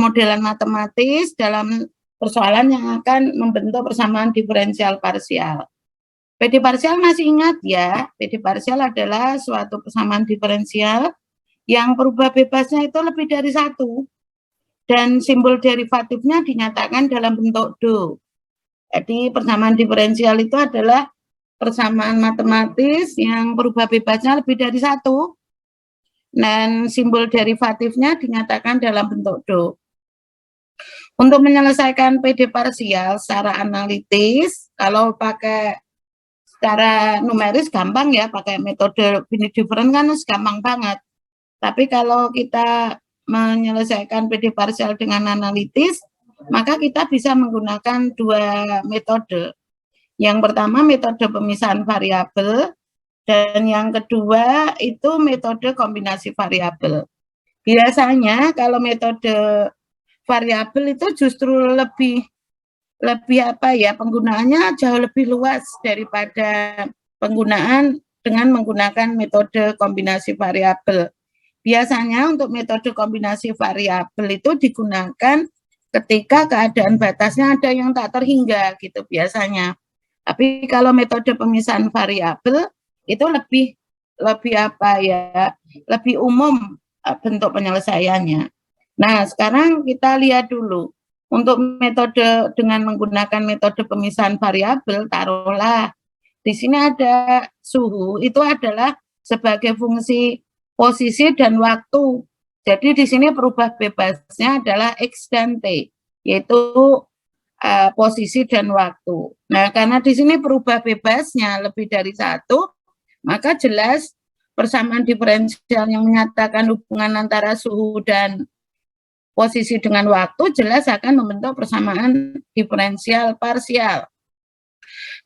modelan matematis dalam persoalan yang akan membentuk persamaan diferensial parsial. PD parsial masih ingat ya, PD parsial adalah suatu persamaan diferensial yang perubah bebasnya itu lebih dari 1 dan simbol derivatifnya dinyatakan dalam bentuk do. Jadi persamaan diferensial itu adalah persamaan matematis yang perubah bebasnya lebih dari 1 dan simbol derivatifnya dinyatakan dalam bentuk do. Untuk menyelesaikan PD parsial secara analitis, kalau pakai secara numeris gampang ya, pakai metode finite difference kan gampang banget. Tapi kalau kita menyelesaikan PD parsial dengan analitis, maka kita bisa menggunakan 2 metode. Yang pertama metode pemisahan variabel, dan yang kedua itu metode kombinasi variabel. Biasanya kalau metode variabel itu justru lebih apa ya, penggunaannya jauh lebih luas daripada penggunaan dengan menggunakan metode kombinasi variabel. Biasanya untuk metode kombinasi variabel itu digunakan ketika keadaan batasnya ada yang tak terhingga gitu biasanya. Tapi kalau metode pemisahan variabel itu lebih apa ya, lebih umum bentuk penyelesaiannya. Nah, sekarang kita lihat dulu. Untuk metode dengan menggunakan metode pemisahan variabel, taruhlah di sini ada suhu, itu adalah sebagai fungsi posisi dan waktu. Jadi di sini perubah bebasnya adalah X dan T, yaitu posisi dan waktu. Nah, karena di sini perubah bebasnya lebih dari 1, maka jelas persamaan diferensial yang menyatakan hubungan antara suhu dan posisi dengan waktu jelas akan membentuk persamaan diferensial parsial.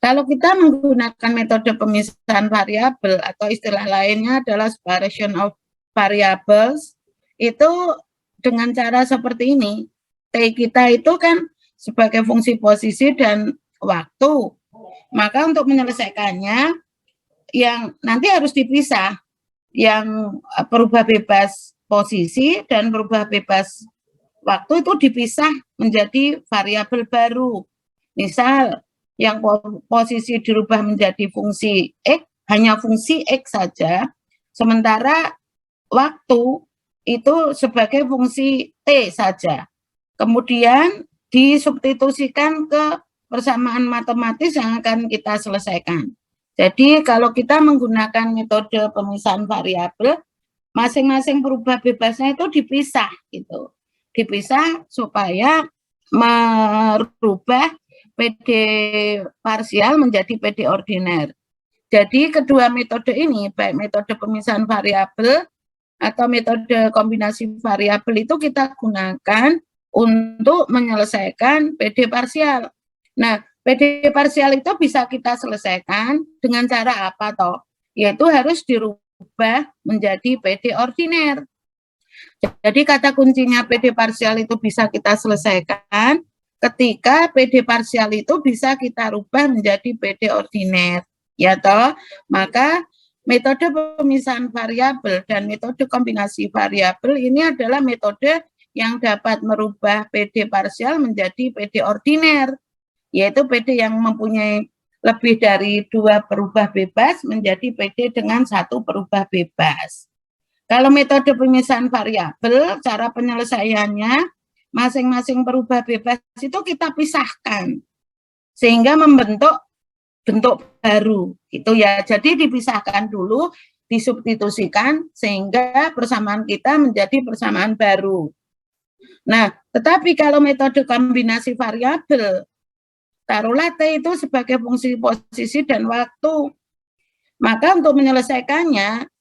Kalau kita menggunakan metode pemisahan variabel atau istilah lainnya adalah separation of variables, itu dengan cara seperti ini. T kita itu kan sebagai fungsi posisi dan waktu. Maka untuk menyelesaikannya yang nanti harus dipisah, yang perubah bebas posisi dan perubah bebas waktu itu dipisah menjadi variabel baru. Misal yang posisi dirubah menjadi fungsi X, hanya fungsi X saja, sementara waktu itu sebagai fungsi T saja. Kemudian disubstitusikan ke persamaan matematis yang akan kita selesaikan. Jadi kalau kita menggunakan metode pemisahan variabel, masing-masing perubah bebasnya itu dipisah gitu. Dipisah supaya merubah PD parsial menjadi PD ordiner. Jadi kedua metode ini, baik metode pemisahan variabel atau metode kombinasi variabel itu kita gunakan untuk menyelesaikan PD parsial. Nah, PD parsial itu bisa kita selesaikan dengan cara apa toh? Yaitu harus dirubah menjadi PD ordiner. Jadi kata kuncinya PD parsial itu bisa kita selesaikan ketika PD parsial itu bisa kita rubah menjadi PD ordiner. Ya toh, maka metode pemisahan variabel dan metode kombinasi variabel ini adalah metode yang dapat merubah PD parsial menjadi PD ordiner, yaitu PD yang mempunyai lebih dari 2 perubah bebas menjadi PD dengan 1 perubah bebas. Kalau metode pemisahan variabel, cara penyelesaiannya masing-masing perubah bebas itu kita pisahkan sehingga membentuk bentuk baru gitu ya. Jadi dipisahkan dulu, disubstitusikan sehingga persamaan kita menjadi persamaan baru. Nah, tetapi kalau metode kombinasi variabel, taruhlah T itu sebagai fungsi posisi dan waktu. Maka untuk menyelesaikannya,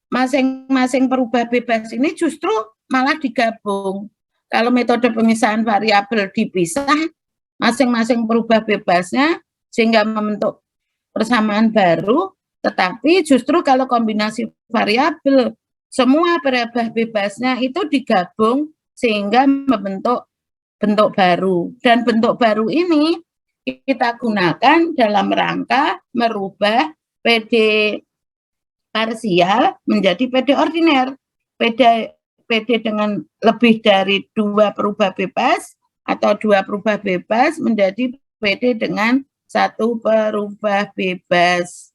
masing-masing perubah bebas ini justru malah digabung. Kalau metode pemisahan variabel dipisah, masing-masing perubah bebasnya sehingga membentuk persamaan baru, tetapi justru kalau kombinasi variabel, semua perubah bebasnya itu digabung sehingga membentuk bentuk baru. Dan bentuk baru ini kita gunakan dalam rangka merubah PD parsial menjadi PD ordiner. PD PD dengan lebih dari 2 perubah bebas atau 2 perubah bebas menjadi PD dengan 1 perubah bebas.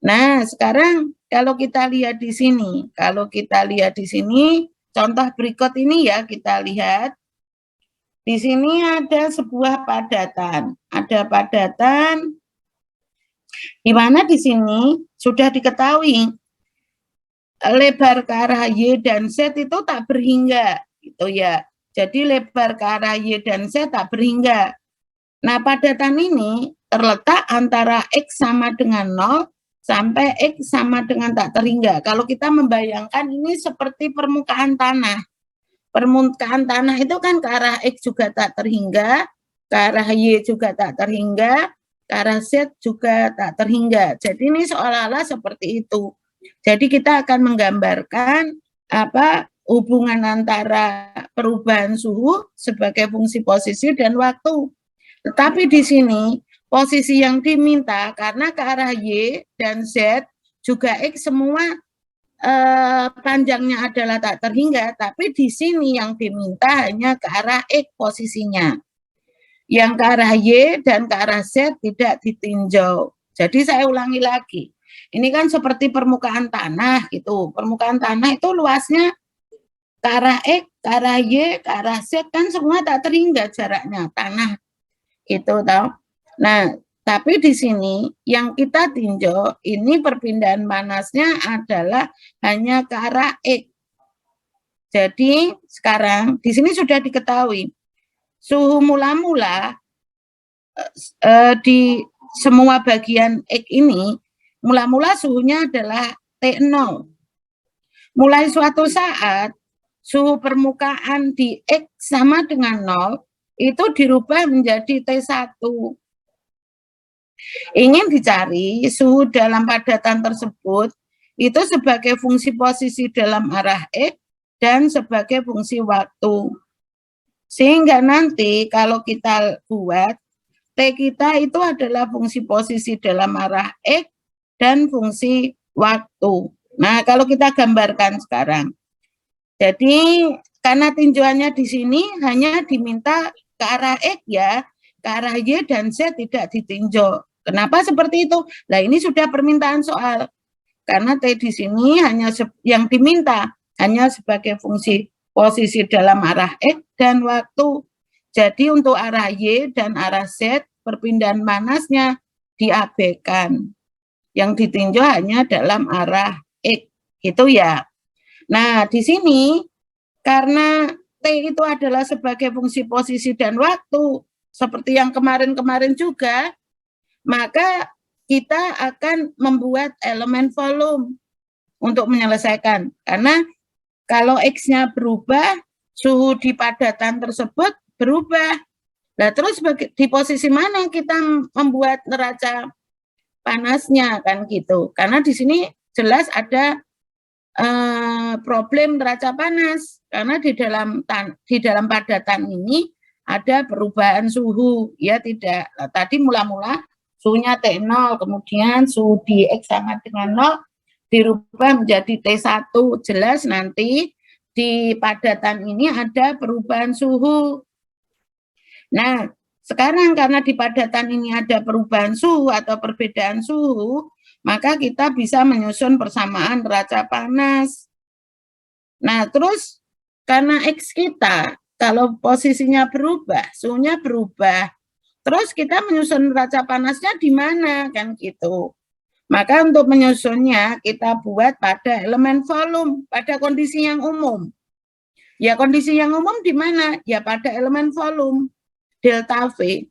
Nah, sekarang kalau kita lihat di sini, contoh berikut ini ya kita lihat. Di sini ada sebuah padatan. Ada padatan di mana di sini sudah diketahui lebar ke arah Y dan Z itu tak berhingga, gitu ya. Jadi lebar ke arah Y dan Z tak berhingga. Nah, padatan ini terletak antara X sama dengan 0 sampai X sama dengan tak terhingga. Kalau kita membayangkan ini seperti permukaan tanah. Permukaan tanah itu kan ke arah X juga tak terhingga, ke arah Y juga tak terhingga, ke arah Z juga tak terhingga. Jadi ini seolah-olah seperti itu. Jadi kita akan menggambarkan hubungan antara perubahan suhu sebagai fungsi posisi dan waktu. Tetapi di sini posisi yang diminta karena ke arah Y dan Z juga X semua panjangnya adalah tak terhingga, tapi di sini yang diminta hanya ke arah X posisinya. Yang ke arah Y dan ke arah Z tidak ditinjau. Jadi saya ulangi lagi. Ini kan seperti permukaan tanah gitu. Permukaan tanah itu luasnya ke arah X, ke arah Y, ke arah Z kan semua tak terhingga jaraknya tanah. Gitu toh. Nah, tapi di sini yang kita tinjau ini perpindahan panasnya adalah hanya ke arah X. Jadi sekarang di sini sudah diketahui suhu mula-mula di semua bagian X ini mula-mula suhunya adalah T0. Mulai suatu saat suhu permukaan di X sama dengan 0 itu dirubah menjadi T1. Ingin dicari suhu dalam padatan tersebut itu sebagai fungsi posisi dalam arah X dan sebagai fungsi waktu. Sehingga nanti kalau kita buat T kita itu adalah fungsi posisi dalam arah X dan fungsi waktu. Nah, kalau kita gambarkan sekarang. Jadi karena tinjauannya di sini hanya diminta ke arah X ya, ke arah Y dan Z tidak ditinjau. Kenapa seperti itu? Nah, ini sudah permintaan soal. Karena T di sini hanya yang diminta hanya sebagai fungsi posisi dalam arah X dan waktu. Jadi untuk arah Y dan arah Z perpindahan panasnya diabaikan. Yang ditinjau hanya dalam arah X. Itu ya. Nah, di sini karena T itu adalah sebagai fungsi posisi dan waktu, seperti yang kemarin-kemarin juga, maka kita akan membuat elemen volume untuk menyelesaikan. Karena kalau X-nya berubah, suhu di padatan tersebut berubah. Nah, terus di posisi mana kita membuat neraca panasnya kan gitu. Karena di sini jelas ada problem neraca panas karena di dalam padatan ini ada perubahan suhu ya tidak. Nah, tadi mula-mula suhunya T0 kemudian suhu di X sama dengan 0 dirubah menjadi T1. Jelas nanti di padatan ini ada perubahan suhu. Nah, sekarang karena di padatan ini ada perubahan suhu atau perbedaan suhu, maka kita bisa menyusun persamaan neraca panas. Nah, terus karena X kita, kalau posisinya berubah, suhunya berubah, terus kita menyusun neraca panasnya di mana, kan gitu. Maka untuk menyusunnya, kita buat pada elemen volume, pada kondisi yang umum. Ya, kondisi yang umum di mana? Ya, pada elemen volume, delta V.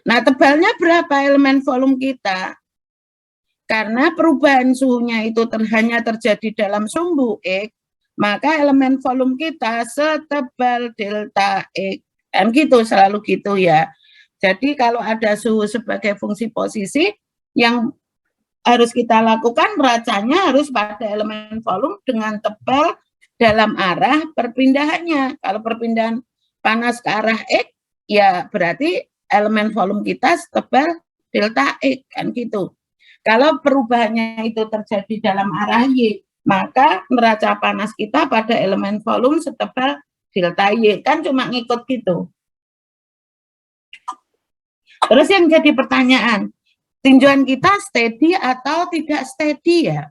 Nah, tebalnya berapa elemen volume kita? Karena perubahan suhunya itu hanya terjadi dalam sumbu X, maka elemen volume kita setebal delta X. Kan gitu, selalu gitu ya. Jadi kalau ada suhu sebagai fungsi posisi, yang harus kita lakukan neracanya harus pada elemen volume dengan tebal dalam arah perpindahannya. Kalau perpindahan panas ke arah X, ya berarti elemen volume kita setebal delta X, kan gitu. Kalau perubahannya itu terjadi dalam arah Y, maka neraca panas kita pada elemen volume setebal delta Y. Kan cuma ngikut gitu. Terus yang jadi pertanyaan, tinjauan kita steady atau tidak steady ya?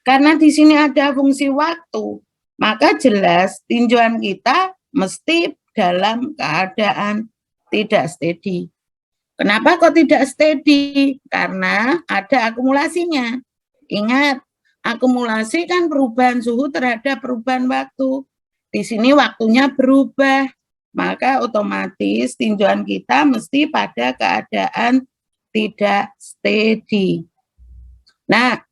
Karena di sini ada fungsi waktu, maka jelas tinjauan kita mesti dalam keadaan tidak steady. Kenapa kok tidak steady? Karena ada akumulasinya. Ingat, akumulasi kan perubahan suhu terhadap perubahan waktu. Di sini waktunya berubah, maka otomatis tinjauan kita mesti pada keadaan tidak steady. Nah,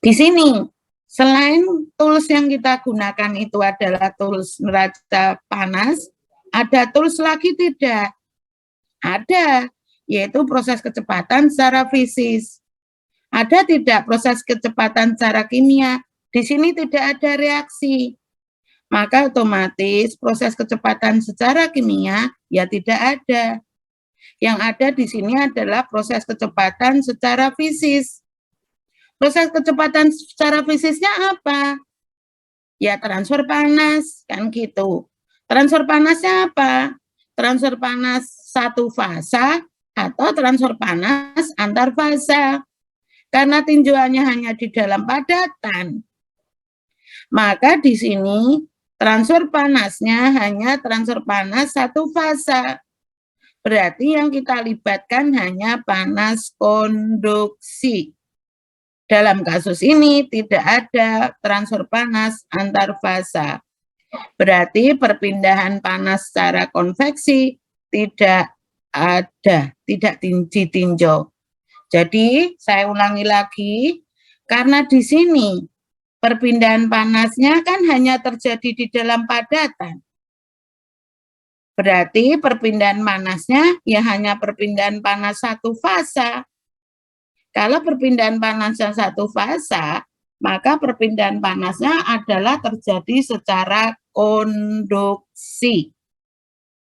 di sini selain tools yang kita gunakan itu adalah tools neraca panas, ada tools lagi tidak? Ada, yaitu proses kecepatan secara fisik. Ada tidak proses kecepatan secara kimia? Di sini tidak ada reaksi. Maka otomatis proses kecepatan secara kimia ya tidak ada. Yang ada di sini adalah proses kecepatan secara fisik. Proses kecepatan secara fisiknya apa? Ya transfer panas, kan gitu. Transfer panasnya apa? Transfer panas satu fasa atau transfer panas antar fasa. Karena tinjauannya hanya di dalam padatan, maka di sini transfer panasnya hanya transfer panas satu fasa. Berarti yang kita libatkan hanya panas konduksi. Dalam kasus ini tidak ada transfer panas antar fasa. Berarti perpindahan panas secara konveksi tidak ada, tidak ditinjau. Jadi saya ulangi lagi, karena di sini perpindahan panasnya kan hanya terjadi di dalam padatan. Berarti perpindahan panasnya ya hanya perpindahan panas satu fasa. Kalau perpindahan panasnya satu fasa, maka perpindahan panasnya adalah terjadi secara konduksi.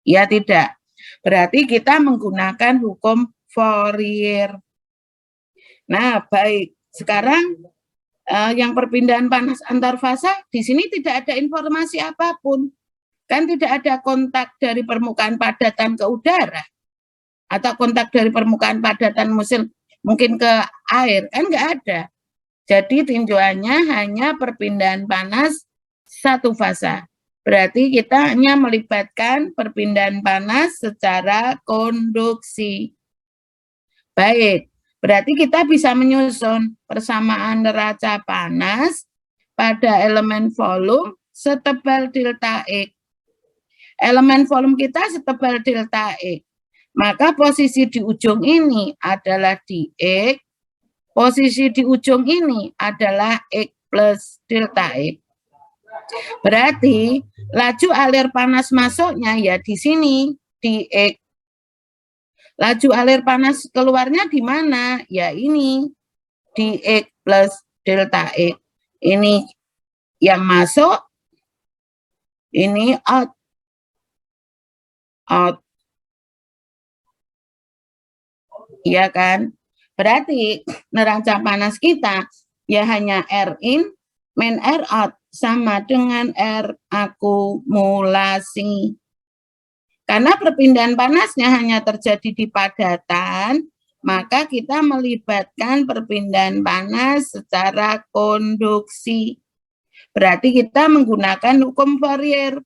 Ya tidak. Berarti kita menggunakan hukum Fourier. Nah, baik. Sekarang yang perpindahan panas antar fasa, di sini tidak ada informasi apapun. Kan tidak ada kontak dari permukaan padatan ke udara. Atau kontak dari permukaan padatan mesin mungkin ke air. Kan nggak ada. Jadi tinjauannya hanya perpindahan panas satu fasa. Berarti kita hanya melibatkan perpindahan panas secara konduksi. Baik. Berarti kita bisa menyusun persamaan neraca panas pada elemen volume setebal delta X. Elemen volume kita setebal delta X. Maka posisi di ujung ini adalah di X. Posisi di ujung ini adalah X plus delta X. Berarti laju alir panas masuknya ya di sini, di X. Laju alir panas keluarnya di mana? Ya ini, di X plus delta X. Ini yang masuk, ini out. Out. Iya kan? Berarti neraca panas kita ya hanya R in min R out sama dengan R akumulasi. Karena perpindahan panasnya hanya terjadi di padatan, maka kita melibatkan perpindahan panas secara konduksi. Berarti kita menggunakan hukum Fourier.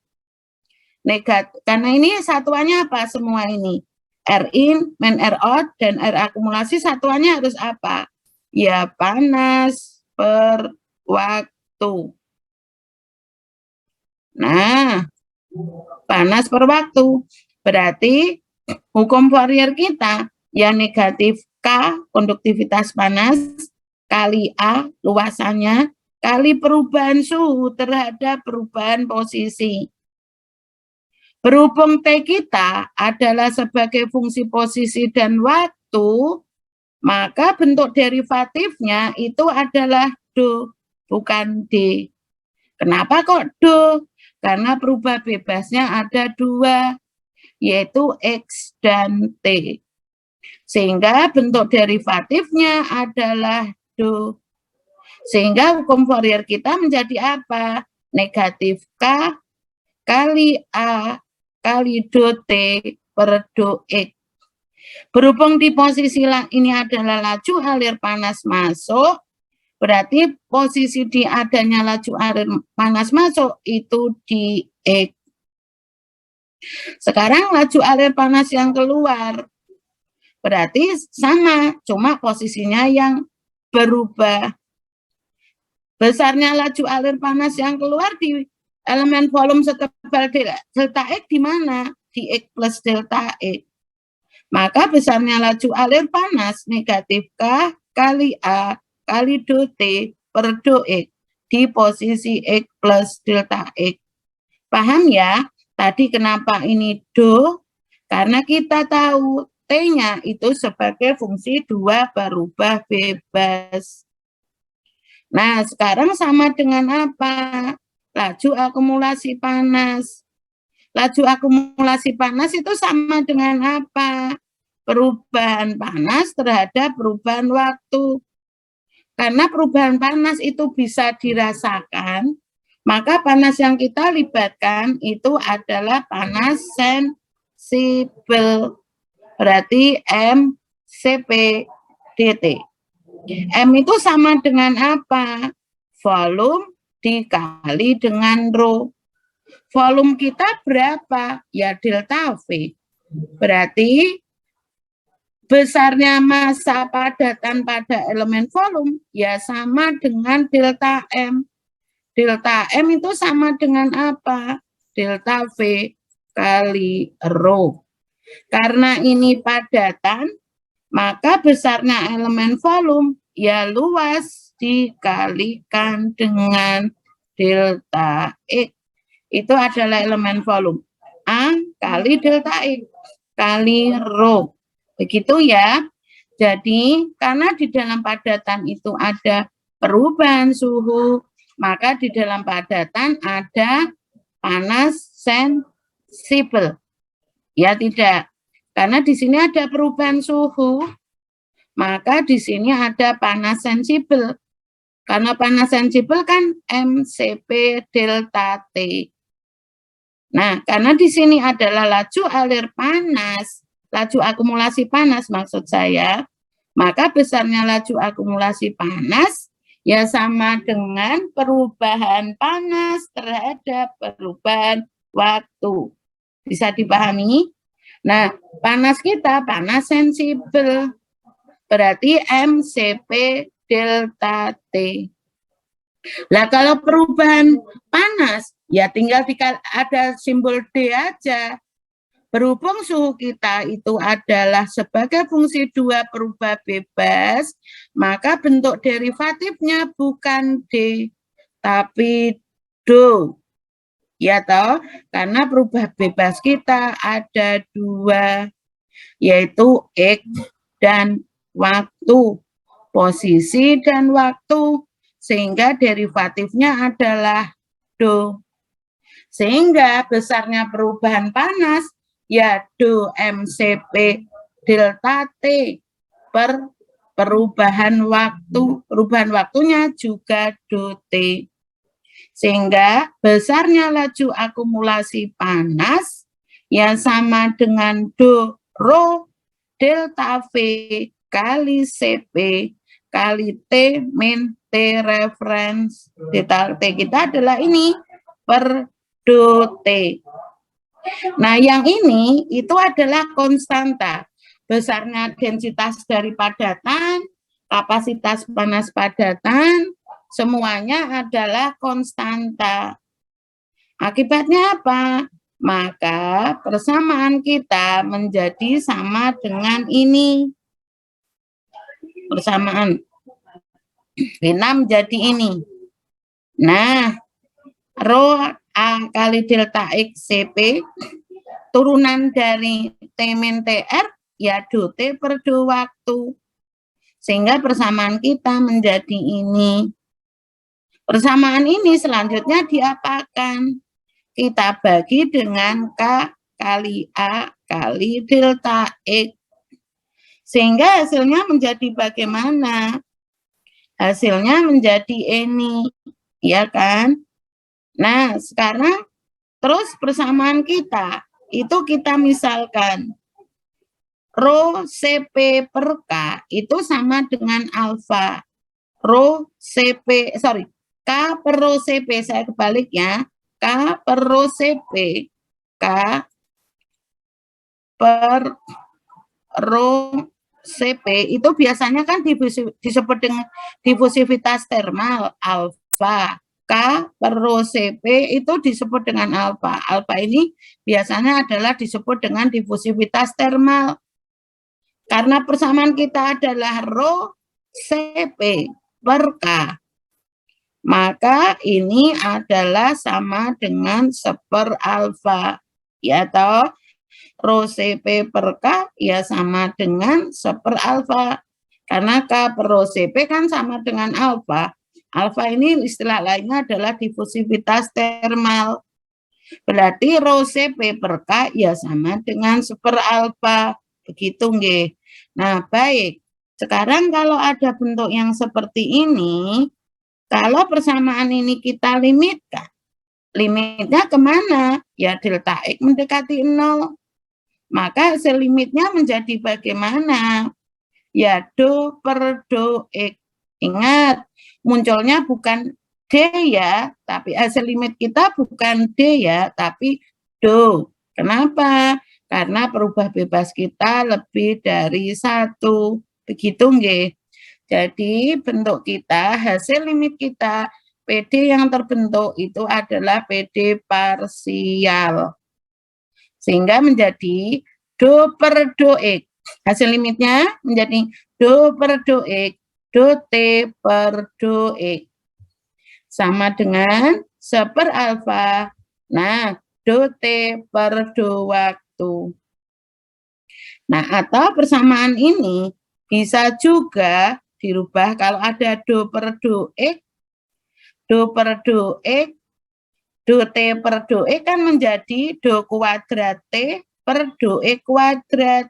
Karena ini satuannya apa semua ini? R in, min R out, dan R akumulasi satuannya harus apa? Ya panas per waktu. Nah, panas per waktu. Berarti hukum Fourier kita yang negatif K konduktivitas panas kali A luasannya kali perubahan suhu terhadap perubahan posisi. Berhubung T kita adalah sebagai fungsi posisi dan waktu, maka bentuk derivatifnya itu adalah do, bukan D. Kenapa kok do? Karena perubah bebasnya ada dua, yaitu X dan T. Sehingga bentuk derivatifnya adalah do. Sehingga hukum Fourier kita menjadi apa? Negatif K kali A kali do T per do X. Berhubung di posisi ini adalah laju alir panas masuk, berarti posisi di adanya laju alir panas masuk itu di X. Sekarang laju alir panas yang keluar, berarti sama, cuma posisinya yang berubah. Besarnya laju alir panas yang keluar di elemen volume setebal delta X di mana? Di X plus delta X. Maka besarnya laju alir panas negatif K kali A kali do T per do X di posisi X plus delta X. Paham ya? Tadi kenapa ini do? Karena kita tahu T-nya itu sebagai fungsi dua berubah bebas. Nah, sekarang sama dengan apa? Laju akumulasi panas. Laju akumulasi panas itu sama dengan apa? Perubahan panas terhadap perubahan waktu. Karena perubahan panas itu bisa dirasakan, maka panas yang kita libatkan itu adalah panas sensibel. Berarti MCP dt. M itu sama dengan apa? Volume dikali dengan rho. Volume kita berapa? Ya delta V. Berarti besarnya massa padatan pada elemen volume ya sama dengan delta M. Delta M itu sama dengan apa? Delta V kali rho. Karena ini padatan, maka besarnya elemen volume ya luas dikalikan dengan delta X. Itu adalah elemen volume. A kali delta X kali rho. Begitu ya. Jadi karena di dalam padatan itu ada perubahan suhu, maka di dalam padatan ada panas sensibel. Ya tidak. Karena di sini ada perubahan suhu, maka di sini ada panas sensibel. Karena panas sensibel kan MCP delta T. Nah, karena di sini adalah laju alir panas, laju akumulasi panas maksud saya, maka besarnya laju akumulasi panas ya sama dengan perubahan panas terhadap perubahan waktu. Bisa dipahami? Nah, panas kita panas sensibel. Berarti MCP delta T. Nah, kalau perubahan panas, ya tinggal ada simbol D aja. Berhubung suhu kita itu adalah sebagai fungsi dua berubah bebas, maka bentuk derivatifnya bukan D, tapi do. Ya toh, karena berubah bebas kita ada dua, yaitu X dan waktu, posisi dan waktu, sehingga derivatifnya adalah do. Sehingga besarnya perubahan panas, ya do MCP delta T per perubahan waktu. Perubahan waktunya juga do T. Sehingga besarnya laju akumulasi panas yang sama dengan do rho delta V kali CP kali T min T reference. Delta T kita adalah ini per do T. Nah, yang ini itu adalah konstanta. Besarnya densitas dari padatan, kapasitas panas padatan, semuanya adalah konstanta. Akibatnya apa? Maka persamaan kita menjadi sama dengan ini. Persamaan. Ini menjadi ini. Nah, rho A kali delta X CP, turunan dari T min TR, ya do T per do waktu. Sehingga persamaan kita menjadi ini. Persamaan ini selanjutnya diapakan? Kita bagi dengan K kali A kali delta X. Sehingga hasilnya menjadi bagaimana? hasilnya menjadi ini, ya kan? Nah, sekarang terus persamaan kita, itu kita misalkan Rho CP per K itu sama dengan alfa. Rho CP, sorry, K per Rho CP, saya kebalik ya. K per Rho CP, K per Rho CP itu biasanya kan disebut dengan difusivitas termal alfa. K per Rho CP itu disebut dengan alfa. Alfa ini biasanya adalah disebut dengan difusivitas termal. Karena persamaan kita adalah Rho CP per K, maka ini adalah sama dengan 1/4 alfa. Ya toh, Rho CP per K ya sama dengan 1/4 alfa. Karena K per Rho CP kan sama dengan alfa. Alfa ini istilah lainnya adalah difusivitas termal. Berarti Rho CP per K ya sama dengan 1/4 alfa. Begitu nggih. Nah, baik. Sekarang kalau ada bentuk yang seperti ini, kalau persamaan ini kita limitkan, limitnya kemana? Ya delta X mendekati 0. Maka hasil limitnya menjadi bagaimana? Ya do per do X. Ingat, munculnya bukan D ya, tapi hasil limit kita bukan D ya, tapi do. Kenapa? Karena perubah bebas kita lebih dari 1. Begitu nggih. Jadi bentuk kita, hasil limit kita, PD yang terbentuk itu adalah PD parsial. Sehingga menjadi do per do X. Hasil limitnya menjadi do per do X, do T per do X. Sama dengan 1/4 alfa. Nah, do T per do waktu. Nah, atau persamaan ini bisa juga dirubah kalau ada do per do X, do per do X, do T per do X kan menjadi do kuadrat T per do X kuadrat.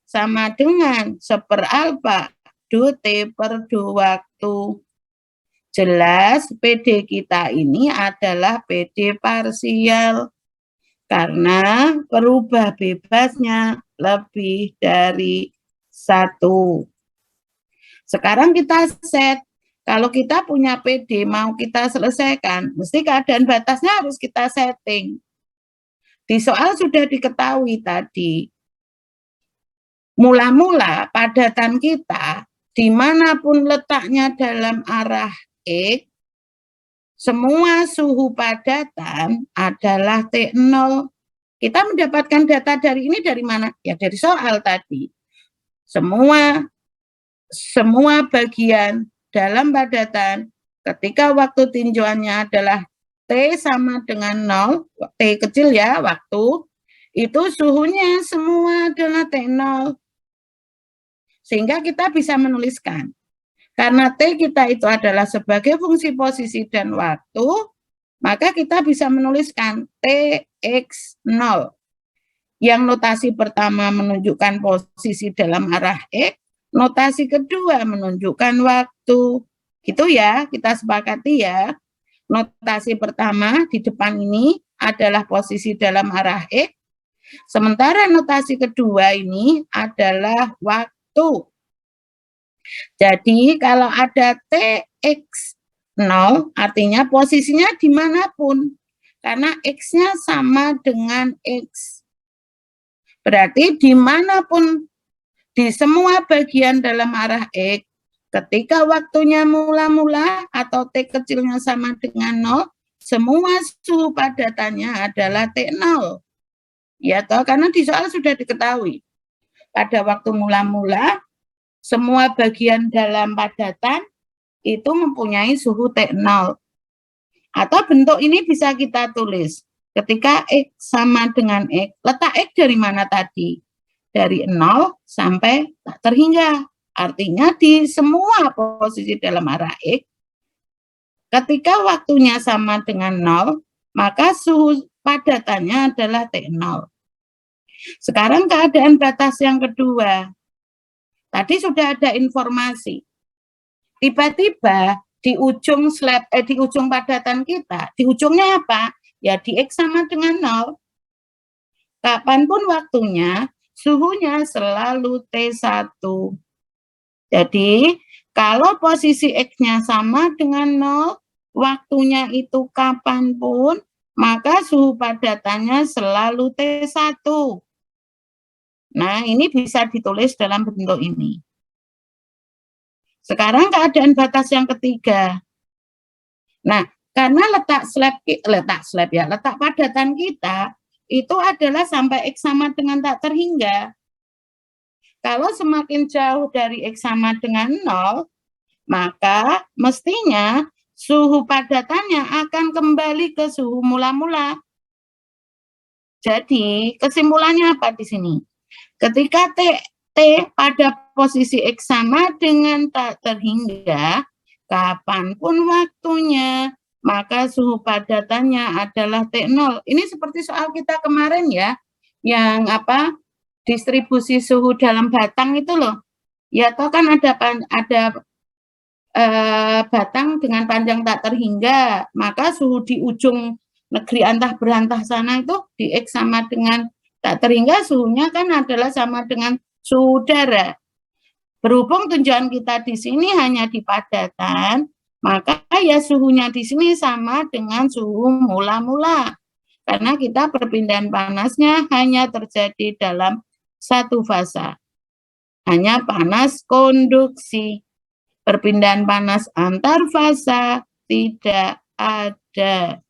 Sama dengan 1/4 alfa do T per do waktu. Jelas PD kita ini adalah PD parsial. Karena perubah bebasnya lebih dari 1. Sekarang kita set, kalau kita punya PD mau kita selesaikan, mesti keadaan batasnya harus kita setting. Di soal sudah diketahui tadi, mula-mula padatan kita, dimanapun letaknya dalam arah X, semua suhu padatan adalah T0. Kita mendapatkan data dari ini dari mana? Ya dari soal tadi. Semua bagian dalam padatan ketika waktu tinjauannya adalah T sama dengan 0, T kecil ya waktu, itu suhunya semua adalah T0. Sehingga kita bisa menuliskan. Karena T kita itu adalah sebagai fungsi posisi dan waktu, maka kita bisa menuliskan Tx0. Yang notasi pertama menunjukkan posisi dalam arah X, notasi kedua menunjukkan waktu. Gitu ya, kita sepakati ya. Notasi pertama di depan ini adalah posisi dalam arah X, sementara notasi kedua ini adalah waktu. Jadi kalau ada Tx0 artinya posisinya dimanapun. Karena X-nya sama dengan X. Berarti dimanapun di semua bagian dalam arah X, ketika waktunya mula-mula atau T kecilnya sama dengan 0, semua suhu padatannya adalah T0. Ya toh, karena di soal sudah diketahui. Pada waktu mula-mula, semua bagian dalam padatan itu mempunyai suhu T0. Atau bentuk ini bisa kita tulis. Ketika X sama dengan X, letak X dari mana tadi? Dari 0 sampai tak terhingga. Artinya di semua posisi dalam arah X, ketika waktunya sama dengan 0, maka suhu padatannya adalah T0. Sekarang keadaan batas yang kedua. Tadi sudah ada informasi. Tiba-tiba di ujung di ujung padatan kita, di ujungnya apa? Ya di X sama dengan 0. Kapanpun waktunya, suhunya selalu T1. Jadi, kalau posisi X-nya sama dengan 0, waktunya itu kapanpun, maka suhu padatannya selalu T1. Nah, ini bisa ditulis dalam bentuk ini. Sekarang keadaan batas yang ketiga. Nah, karena letak padatan kita itu adalah sampai X sama dengan tak terhingga. Kalau semakin jauh dari X sama dengan 0, maka mestinya suhu padatannya akan kembali ke suhu mula-mula. Jadi, kesimpulannya apa di sini? Ketika T pada posisi X sama dengan tak terhingga, kapanpun waktunya, maka suhu padatannya adalah T0. Ini seperti soal kita kemarin ya, yang apa? Distribusi suhu dalam batang itu loh. Ya toh kan ada batang dengan panjang tak terhingga, maka suhu di ujung negeri antah berantah sana itu di X sama dengan tak terhingga, suhunya kan adalah sama dengan suhu udara. Berhubung tujuan kita di sini hanya di padatan, maka ya suhunya di sini sama dengan suhu mula-mula. Karena kita perpindahan panasnya hanya terjadi dalam satu fasa. Hanya panas konduksi. Perpindahan panas antar fasa tidak ada.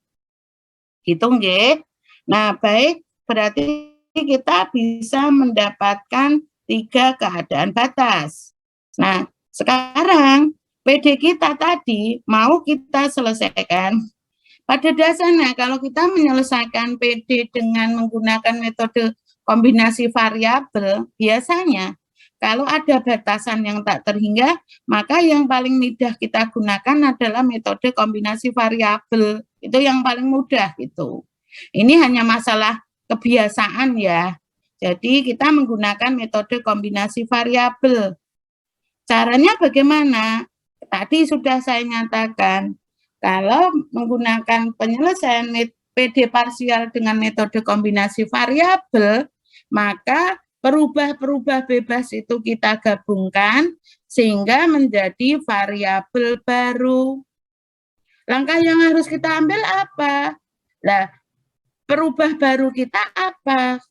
Hitung nggih. Nah, baik, berarti kita bisa mendapatkan 3 keadaan batas. Nah, sekarang PD kita tadi mau kita selesaikan. Pada dasarnya kalau kita menyelesaikan PD dengan menggunakan metode kombinasi variabel, biasanya kalau ada batasan yang tak terhingga, maka yang paling mudah kita gunakan adalah metode kombinasi variabel. Itu yang paling mudah gitu. Ini hanya masalah kebiasaan ya. Jadi kita menggunakan metode kombinasi variabel. Caranya bagaimana? Tadi sudah saya nyatakan, kalau menggunakan penyelesaian PD parsial dengan metode kombinasi variabel, maka perubah-perubah bebas itu kita gabungkan sehingga menjadi variabel baru. Langkah yang harus kita ambil apa? Nah, perubah baru kita apa?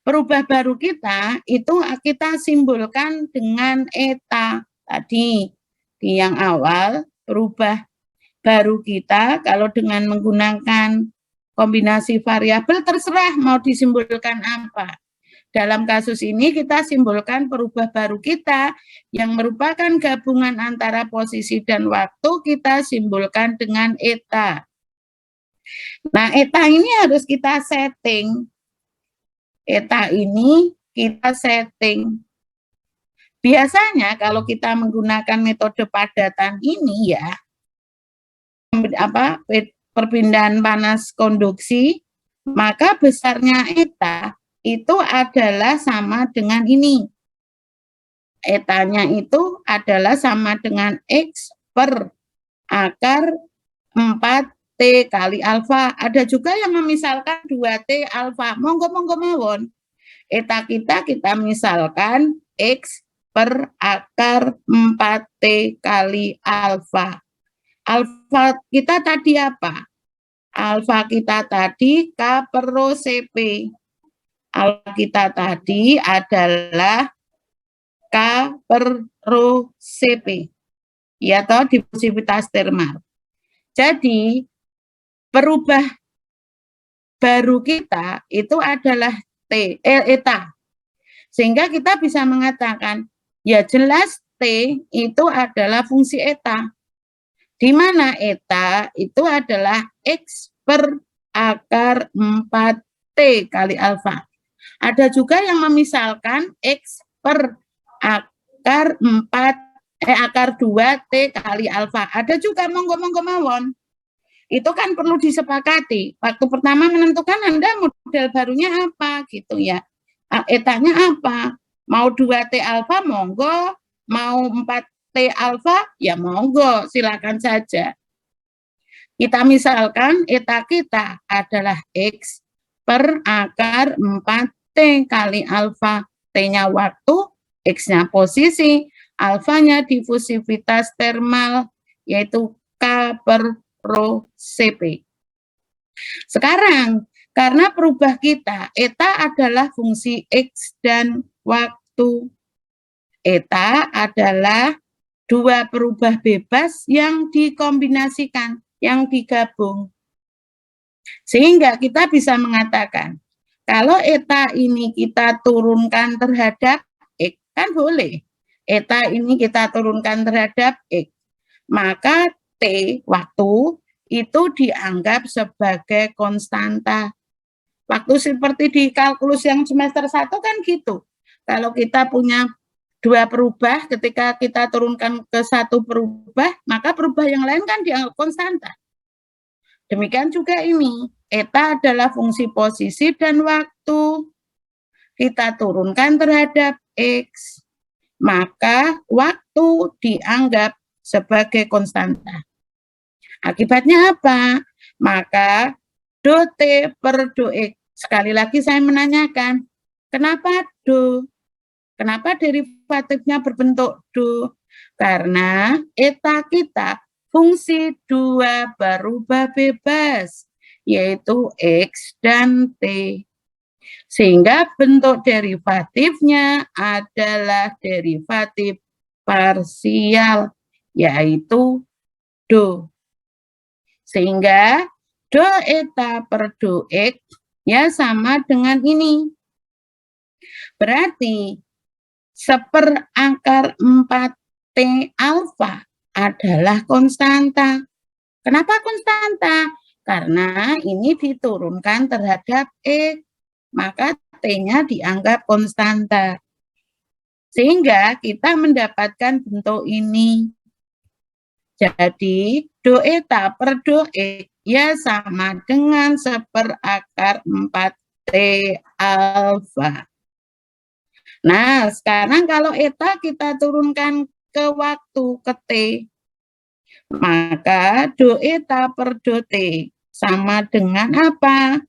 Perubah baru kita itu kita simbolkan dengan eta tadi di yang awal. Perubah baru kita kalau dengan menggunakan kombinasi variabel terserah mau disimbolkan apa. Dalam kasus ini kita simbolkan perubah baru kita yang merupakan gabungan antara posisi dan waktu, kita simbolkan dengan eta. Nah, eta ini harus kita setting. Eta ini kita setting. Biasanya kalau kita menggunakan metode padatan ini ya, perpindahan panas konduksi, maka besarnya eta itu adalah sama dengan ini. Etanya itu adalah sama dengan X per akar 4T kali alfa. Ada juga yang memisalkan 2T alfa. Monggo-monggo mawon. Eta kita misalkan X per akar 4T kali alfa. Alfa kita tadi apa? Alfa kita tadi K per rho CP. Alfa kita tadi adalah K per rho CP. Ya toh, diffusivitas termal. Jadi, perubah baru kita itu adalah eta. Sehingga kita bisa mengatakan, ya jelas T itu adalah fungsi eta. Di mana eta itu adalah X per akar 4T kali alfa. Ada juga yang memisalkan X per akar 2T kali alfa. Ada juga monggo-monggo mawon. Itu kan perlu disepakati. Waktu pertama menentukan Anda model barunya apa gitu ya. Etanya apa? Mau 2T alfa monggo, mau 4 T alfa, ya monggo, silakan saja. Kita misalkan eta kita adalah X per akar 4T kali alfa. T-nya waktu, X-nya posisi, alfanya difusivitas termal, yaitu K per rho Cp. Sekarang, karena perubah kita, eta adalah fungsi X dan waktu. Eta adalah dua perubah bebas yang dikombinasikan, yang digabung. Sehingga kita bisa mengatakan, kalau eta ini kita turunkan terhadap X, kan boleh. Eta ini kita turunkan terhadap X. Maka T, waktu, itu dianggap sebagai konstanta. Waktu seperti di kalkulus yang semester 1 kan gitu. Kalau kita punya dua perubah, ketika kita turunkan ke satu perubah, maka perubah yang lain kan dianggap konstanta. Demikian juga ini, eta adalah fungsi posisi dan waktu. Kita turunkan terhadap X, maka waktu dianggap sebagai konstanta. Akibatnya apa? Maka do T per do X. Sekali lagi saya menanyakan, kenapa do? Kenapa derivatifnya berbentuk do? Karena eta kita fungsi dua berubah bebas, yaitu X dan T. Sehingga bentuk derivatifnya adalah derivatif parsial, yaitu do. Sehingga do eta per do X ya sama dengan ini. Berarti seperakar 4T alfa adalah konstanta. Kenapa konstanta? Karena ini diturunkan terhadap X, maka T-nya dianggap konstanta. Sehingga kita mendapatkan bentuk ini. Jadi, do eta per do X ya sama dengan seperakar 4T alfa. Nah, sekarang kalau eta kita turunkan ke waktu, ke T, maka do eta per do T sama dengan apa?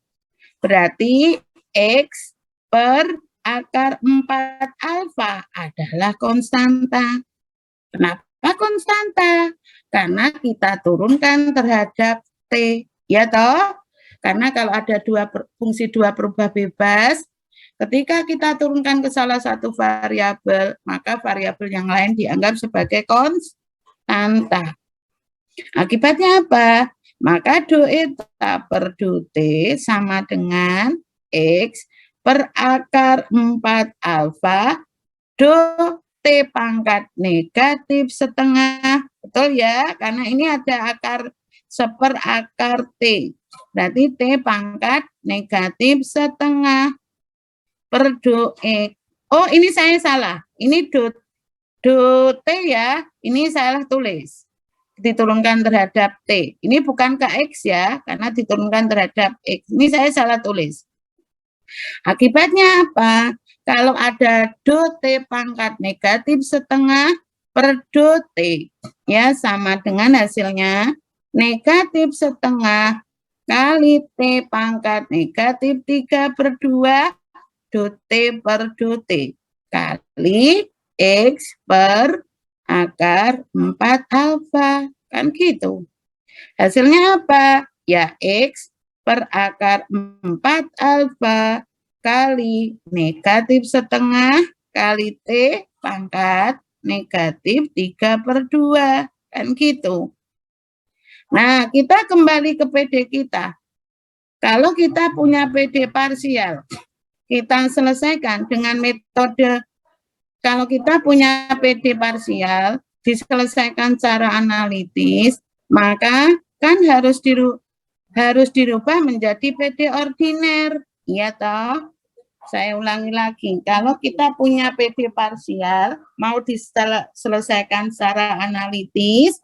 Berarti X per akar 4 alfa adalah konstanta. Kenapa konstanta? Karena kita turunkan terhadap T, ya toh? Karena kalau ada fungsi dua perubah bebas, ketika kita turunkan ke salah satu variabel, maka variabel yang lain dianggap sebagai konstanta. Akibatnya apa? Maka do eta per do T sama dengan X per akar 4 alfa do T pangkat negatif setengah. Betul ya? Karena ini ada akar seperakar T. Berarti T pangkat negatif setengah per do X. Oh, ini saya salah. Ini do T ya. Ini salah tulis. Diturunkan terhadap T. Ini bukan ke X ya, karena diturunkan terhadap X. Ini saya salah tulis. Akibatnya apa? Kalau ada do T pangkat negatif setengah per do T, ya sama dengan hasilnya negatif setengah kali T pangkat negatif 3/2 do T per do T kali X per akar 4 alfa. Kan gitu. Hasilnya apa? Ya X per akar 4 alfa kali negatif setengah kali T pangkat negatif 3/2. Kan gitu. Nah, kita kembali ke PD kita. Kalau kita punya PD parsial, kita selesaikan dengan metode, kalau kita punya PD parsial, diselesaikan secara analitis, maka kan harus dirubah menjadi PD ordiner. Iya toh? Saya ulangi lagi, kalau kita punya PD parsial, mau diselesaikan secara analitis,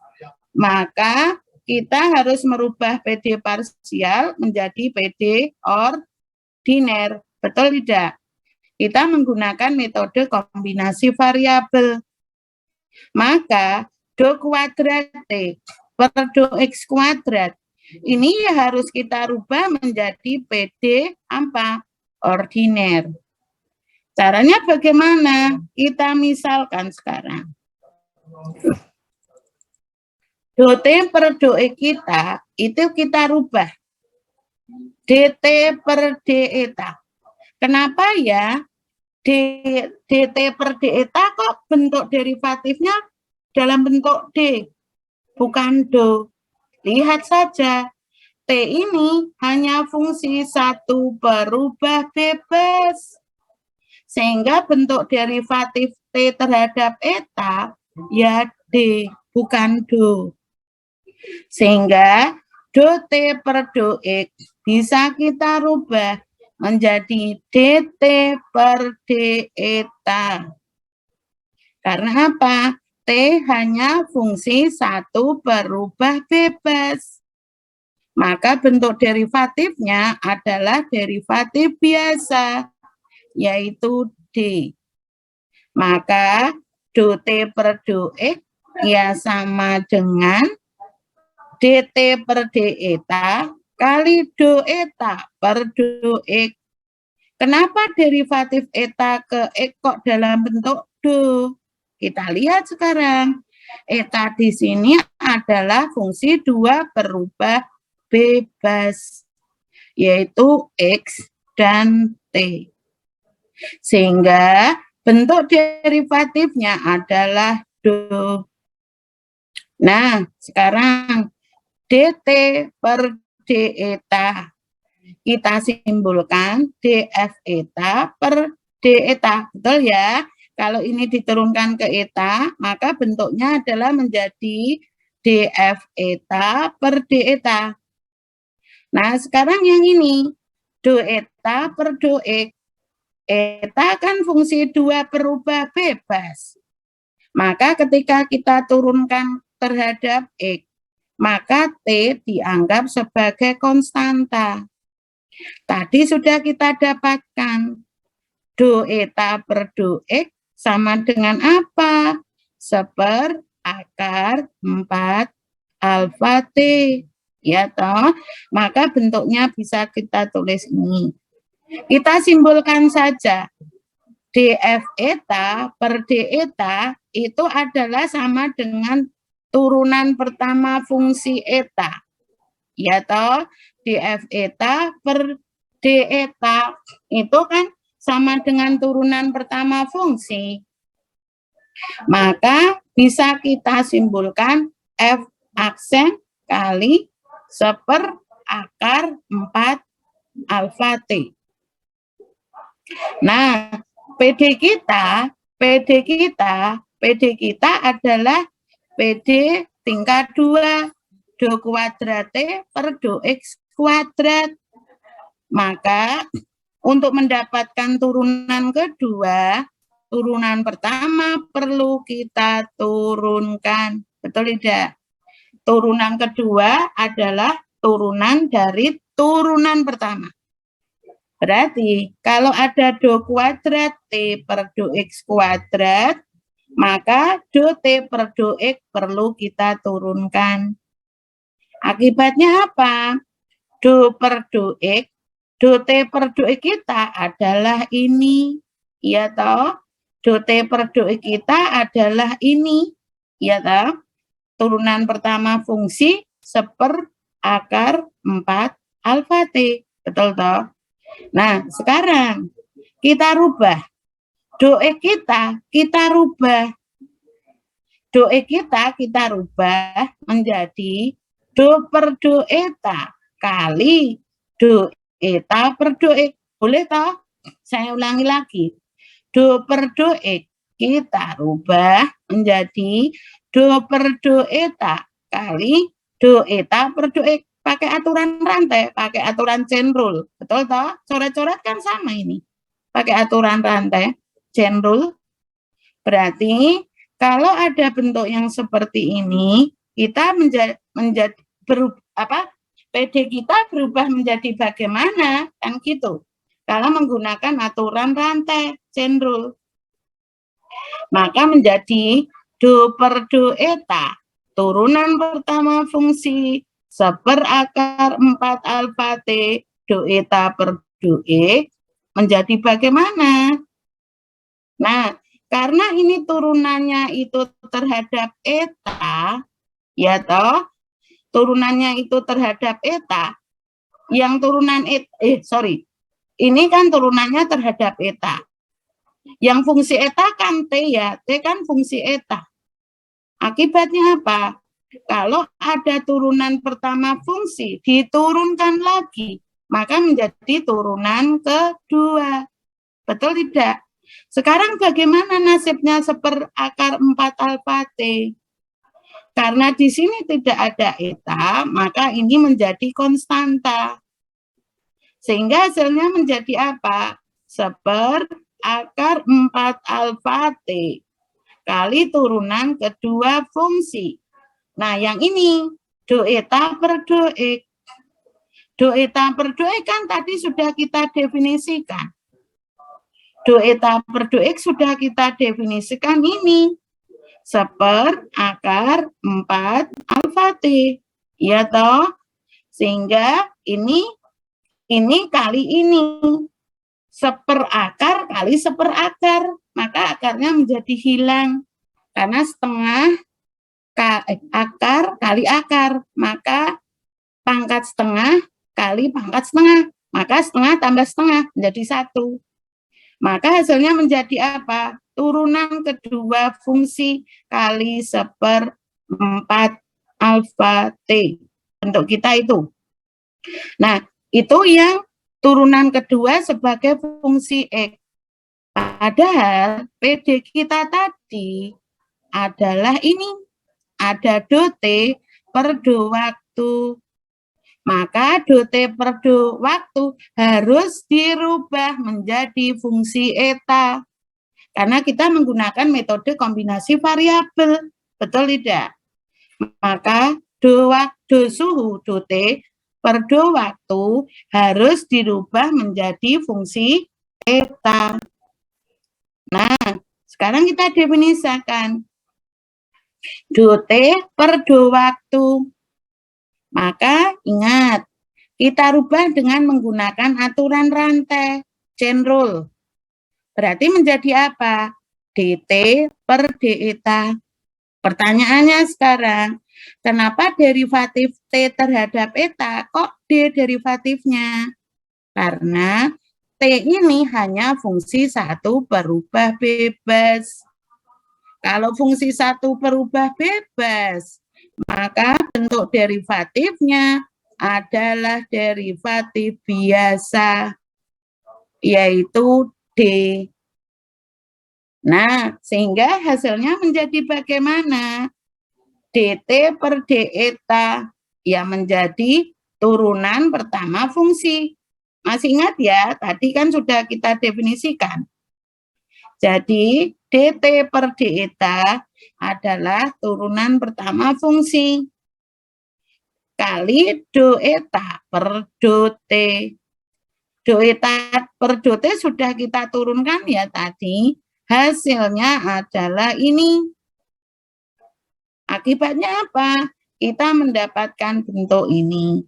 maka kita harus merubah PD parsial menjadi PD ordiner. Betul tidak? Kita menggunakan metode kombinasi variabel. Maka do kuadrat T per do X kuadrat ini harus kita rubah menjadi PD apa? Ordiner. Caranya bagaimana? Kita misalkan sekarang. Do T per do E kita, itu kita rubah. DT per D eta. Kenapa ya? DT per D eta kok bentuk derivatifnya dalam bentuk D, bukan do. Lihat saja, T ini hanya fungsi satu berubah bebas. Sehingga bentuk derivatif T terhadap eta, ya D, bukan do. Sehingga do T per do X bisa kita rubah menjadi DT per D eta. Karena apa? T hanya fungsi satu berubah bebas. Maka bentuk derivatifnya adalah derivatif biasa, yaitu D. Maka do T per do X ya sama dengan DT per D eta kali do eta per do X. Kenapa derivatif eta ke X kok dalam bentuk do? Kita lihat sekarang. Eta di sini adalah fungsi dua berubah bebas, yaitu X dan T. Sehingga bentuk derivatifnya adalah do. Nah, sekarang DT per D eta. Kita simbolkan DF eta per D eta. Betul ya? Kalau ini diturunkan ke eta, maka bentuknya adalah menjadi DF eta per D eta. Nah, sekarang yang ini, do eta per do X. Eta kan fungsi dua berubah bebas. Maka ketika kita turunkan terhadap X, maka T dianggap sebagai konstanta. Tadi sudah kita dapatkan do eta per do X sama dengan apa? Seper akar 4 alfa T. Ya toh, maka bentuknya bisa kita tulis ini. Kita simbolkan saja DF eta per D eta itu adalah sama dengan turunan pertama fungsi eta. Ya toh, DF eta per D eta itu kan sama dengan turunan pertama fungsi. Maka bisa kita simbolkan F aksen kali seper akar 4 alfa T. Nah, PD kita adalah PD tingkat 2 do kuadrat T per do X kuadrat. Maka untuk mendapatkan turunan kedua, turunan pertama perlu kita turunkan. Betul tidak? Turunan kedua adalah turunan dari turunan pertama. Berarti kalau ada do kuadrat T per do X kuadrat, maka do T per do X perlu kita turunkan. Akibatnya apa? Do per do X, do T per do X kita adalah ini. Ya toh? Do T per do X kita adalah ini. Ya toh? Turunan pertama fungsi seper akar 4 alfa T. Betul toh? Nah, sekarang kita rubah. Do X kita rubah. Do X kita rubah menjadi do per do eta kali do eta per do X. Boleh toh? Saya ulangi lagi. Do per do X kita rubah menjadi do per do eta kali do eta per do X. Pakai aturan rantai, pakai aturan chain rule. Betul toh? Coret-coret kan sama ini. Pakai aturan rantai, chain rule. Berarti kalau ada bentuk yang seperti ini, kita PD kita berubah menjadi bagaimana? Kan gitu. Kalau menggunakan aturan rantai, chain rule. Maka menjadi do per do eta, turunan pertama fungsi seperakar 4 alfa T do eta per do X menjadi bagaimana? Nah, karena ini turunannya itu terhadap eta, ya toh, turunannya itu terhadap eta, yang turunan ini kan turunannya terhadap eta. Yang fungsi eta kan T ya, T kan fungsi eta. Akibatnya apa? Kalau ada turunan pertama fungsi, diturunkan lagi, maka menjadi turunan kedua. Betul tidak? Sekarang bagaimana nasibnya seperakar 4 alfa T? Karena di sini tidak ada eta, maka ini menjadi konstanta. Sehingga hasilnya menjadi apa? Seperakar 4 alfa T kali turunan kedua fungsi. Nah, yang ini do eta per do X. Do eta per do X kan tadi sudah kita definisikan. Do eta per do X sudah kita definisikan ini. Seperakar 4 alfa T. Ya toh? Sehingga ini kali ini. Seperakar kali seperakar. Maka akarnya menjadi hilang. Karena setengah akar kali akar. Maka pangkat setengah kali pangkat setengah. Maka setengah tambah setengah menjadi 1. Maka hasilnya menjadi apa? Turunan kedua fungsi kali 1/4 alfa T. Bentuk kita itu. Nah, itu yang turunan kedua sebagai fungsi X. Padahal PD kita tadi adalah ini. Ada do T per do waktu. Maka do T per do waktu harus dirubah menjadi fungsi eta. Karena kita menggunakan metode kombinasi variabel. Betul tidak? Maka do suhu do T per do waktu harus dirubah menjadi fungsi eta. Nah, sekarang kita definisikan do T per do waktu. Maka ingat, kita rubah dengan menggunakan aturan rantai, chain rule. Berarti menjadi apa? dt per d eta. Pertanyaannya sekarang, kenapa derivatif T terhadap eta kok D derivatifnya? Karena T ini hanya fungsi satu berubah bebas. Kalau fungsi satu berubah bebas, maka bentuk derivatifnya adalah derivatif biasa, yaitu D. Nah, sehingga hasilnya menjadi bagaimana? dt per d eta, yang menjadi turunan pertama fungsi. Masih ingat ya, tadi kan sudah kita definisikan. Jadi, dt per d eta adalah turunan pertama fungsi kali do eta per do t. Do eta per do t sudah kita turunkan ya tadi. Hasilnya adalah ini. Akibatnya apa? Kita mendapatkan bentuk ini.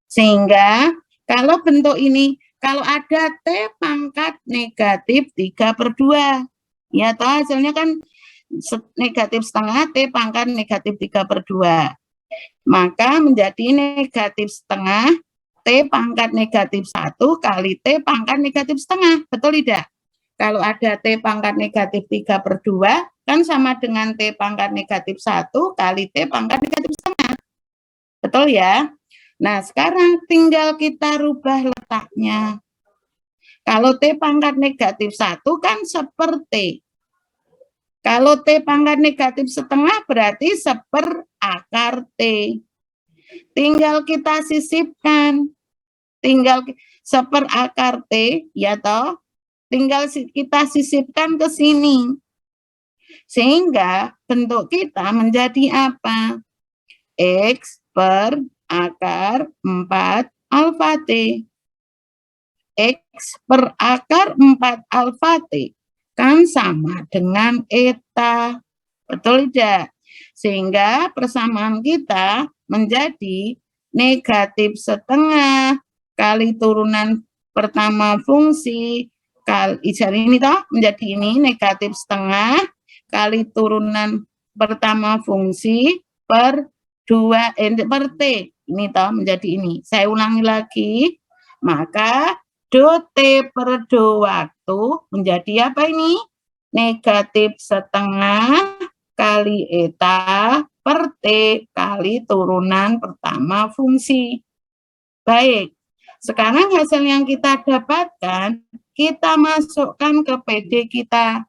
Sehingga kalau bentuk ini, kalau ada T pangkat negatif 3/2. Ya toh hasilnya kan negatif setengah T pangkat negatif 3/2. Maka menjadi negatif setengah T pangkat negatif 1 kali T pangkat negatif setengah. Betul tidak? Kalau ada T pangkat negatif 3/2, kan sama dengan T pangkat negatif 1 kali T pangkat negatif setengah. Betul ya? Nah, sekarang tinggal kita rubah letaknya. Kalau T pangkat negatif 1 kan seperti. Kalau T pangkat negatif setengah berarti seperakar T. Tinggal kita sisipkan. Tinggal seperakar T, ya toh? Tinggal kita sisipkan ke sini. Sehingga bentuk kita menjadi apa? X per akar 4 alfa T. X per akar 4 alfa T kan sama dengan eta. Betul tidak? Sehingga persamaan kita menjadi negatif setengah kali turunan pertama fungsi kali ini toh menjadi ini negatif setengah kali turunan pertama fungsi per 2 per T. Ini toh menjadi ini. Saya ulangi lagi. Maka do T per do waktu menjadi apa ini? Negatif setengah kali eta per T kali turunan pertama fungsi. Baik, sekarang hasil yang kita dapatkan, kita masukkan ke PD kita.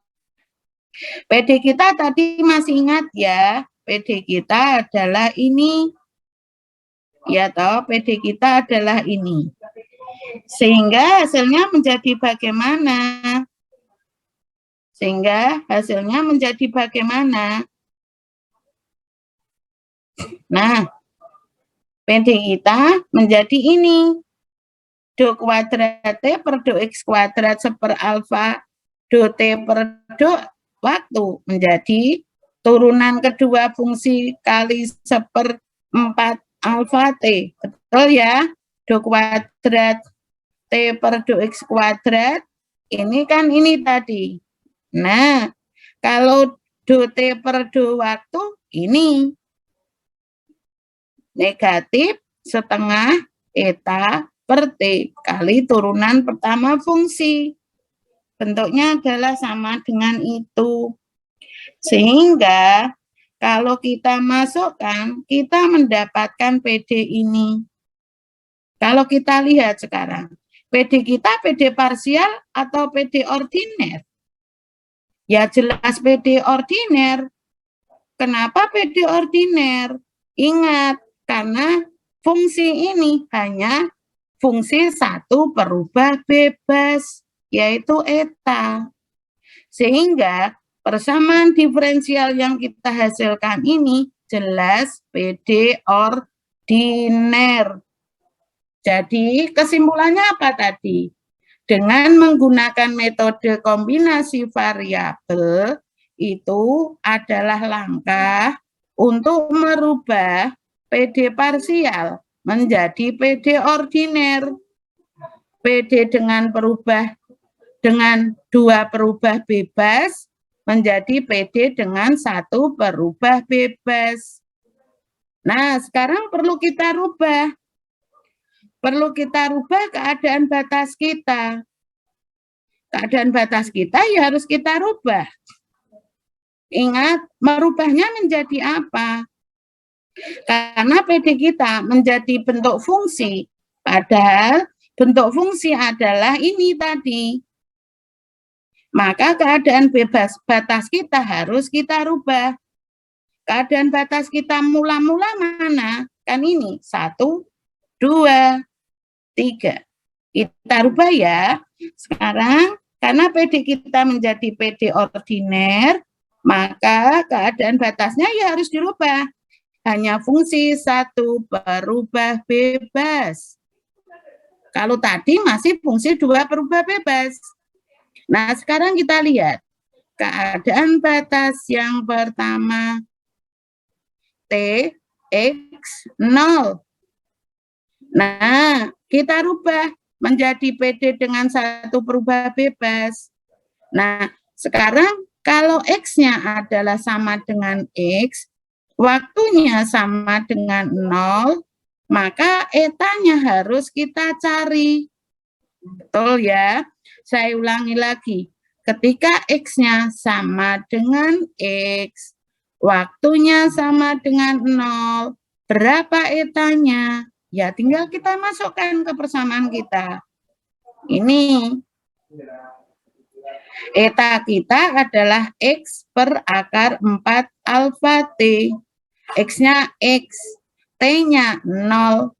PD kita tadi masih ingat ya, PD kita adalah ini. Ya toh, PD kita adalah ini. Sehingga hasilnya menjadi bagaimana? Sehingga hasilnya menjadi bagaimana? Nah, PD kita menjadi ini. Do kuadrat T per do X kuadrat seper alfa do T per do waktu menjadi turunan kedua fungsi kali seper 4 alfa T. Betul ya? Do kuadrat T per do X kuadrat. Ini kan ini tadi. Nah, kalau do T per do waktu, ini. Negatif setengah eta per T kali turunan pertama fungsi. Bentuknya adalah sama dengan itu. Sehingga kalau kita masukkan, kita mendapatkan PD ini. Kalau kita lihat sekarang, PD kita PD parsial atau PD ordiner? Ya jelas PD ordiner. Kenapa PD ordiner? Ingat, karena fungsi ini hanya fungsi satu berubah bebas, yaitu eta. Sehingga persamaan diferensial yang kita hasilkan ini jelas PD ordiner. Jadi kesimpulannya apa tadi? Dengan menggunakan metode kombinasi variabel itu adalah langkah untuk merubah PD parsial menjadi PD ordiner. PD dengan dua perubah bebas menjadi PD dengan satu perubah bebas. Nah, sekarang perlu kita rubah. Perlu kita rubah keadaan batas kita. Keadaan batas kita ya harus kita rubah. Ingat, merubahnya menjadi apa? Karena PD kita menjadi bentuk fungsi, padahal bentuk fungsi adalah ini tadi. Maka keadaan bebas batas kita harus kita rubah. Keadaan batas kita mula-mula mana? Kan ini, 1, 2, 3. Kita rubah ya. Sekarang, karena PD kita menjadi PD ordiner, maka keadaan batasnya ya harus dirubah. Hanya fungsi satu berubah bebas. Kalau tadi masih fungsi dua berubah bebas. Nah, sekarang kita lihat keadaan batas yang pertama T, X, 0. Nah, kita rubah menjadi PD dengan satu berubah bebas. Nah, sekarang kalau X-nya adalah sama dengan X, waktunya sama dengan 0, maka etanya harus kita cari. Betul ya? Saya ulangi lagi. Ketika X-nya sama dengan X, waktunya sama dengan 0, berapa etanya? Ya tinggal kita masukkan ke persamaan kita. Ini. Eta kita adalah X per akar 4 alfa T. X-nya X, T-nya 0.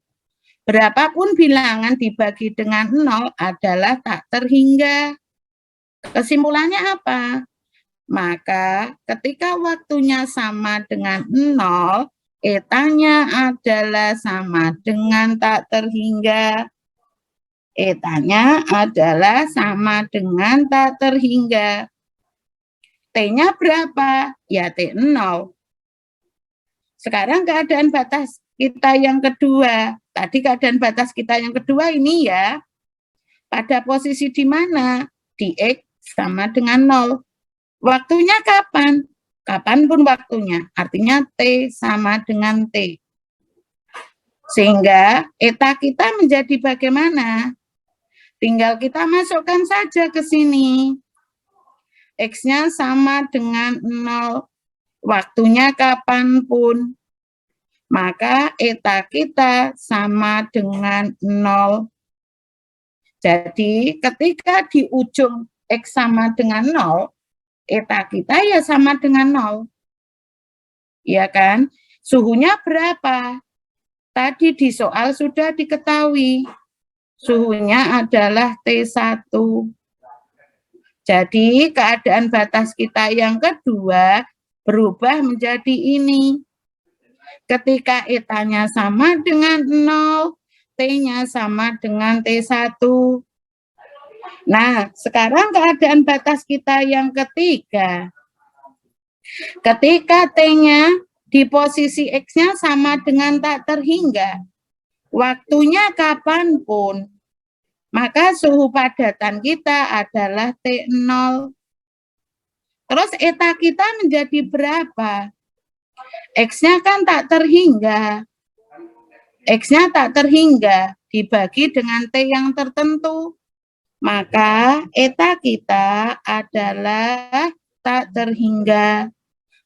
Berapapun bilangan dibagi dengan 0 adalah tak terhingga. Kesimpulannya apa? Maka ketika waktunya sama dengan 0, etanya adalah sama dengan tak terhingga. Etanya adalah sama dengan tak terhingga. T-nya berapa? Ya T0. Sekarang keadaan batas kita yang kedua. Tadi keadaan batas kita yang kedua ini ya. Pada posisi di mana? Di X sama dengan 0. Waktunya kapan? Kapanpun waktunya. Artinya T sama dengan T. Sehingga eta kita menjadi bagaimana? Tinggal kita masukkan saja ke sini. X-nya sama dengan 0. Waktunya kapanpun. Maka eta kita sama dengan 0. Jadi ketika di ujung X sama dengan 0, eta kita ya sama dengan 0. Ya kan? Suhunya berapa? Tadi di soal sudah diketahui. Suhunya adalah T1. Jadi keadaan batas kita yang kedua berubah menjadi ini. Ketika etanya sama dengan 0, T-nya sama dengan T1. Nah, sekarang keadaan batas kita yang ketiga. Ketika T-nya di posisi X-nya sama dengan tak terhingga, waktunya kapanpun, maka suhu padatan kita adalah T0. Terus eta kita menjadi berapa? X-nya kan tak terhingga. X-nya tak terhingga, dibagi dengan T yang tertentu. Maka eta kita adalah tak terhingga.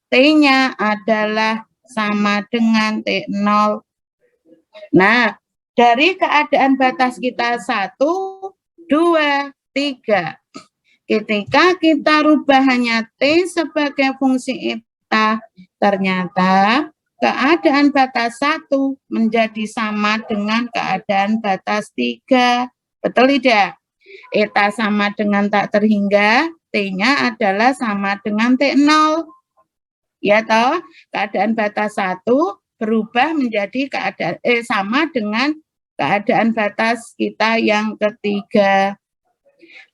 T-nya adalah sama dengan T0. Nah, dari keadaan batas kita 1, 2, 3. Ketika kita rubah hanya T sebagai fungsi eta, ternyata keadaan batas 1 menjadi sama dengan keadaan batas 3. Betul tidak? Eta sama dengan tak terhingga, T-nya adalah sama dengan T0. Ya toh, keadaan batas 1 berubah menjadi keadaan sama dengan keadaan batas kita yang ketiga.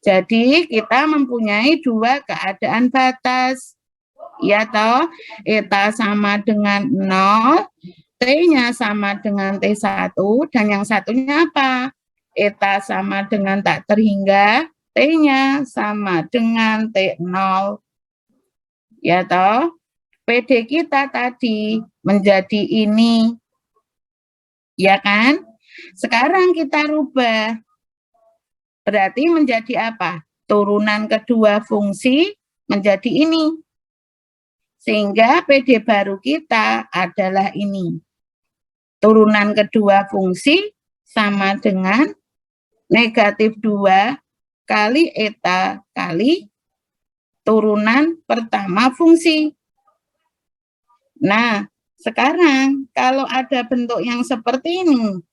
Jadi kita mempunyai dua keadaan batas. Ya toh, eta sama dengan 0, T-nya sama dengan T1, dan yang satunya apa? Eta sama dengan tak terhingga, T-nya sama dengan T0. Ya toh, PD kita tadi menjadi ini. Ya kan? Sekarang kita rubah. Berarti menjadi apa? Turunan kedua fungsi menjadi ini. Sehingga PD baru kita adalah ini. Turunan kedua fungsi sama dengan negatif 2 kali eta kali turunan pertama fungsi. Nah, sekarang kalau ada bentuk yang seperti ini,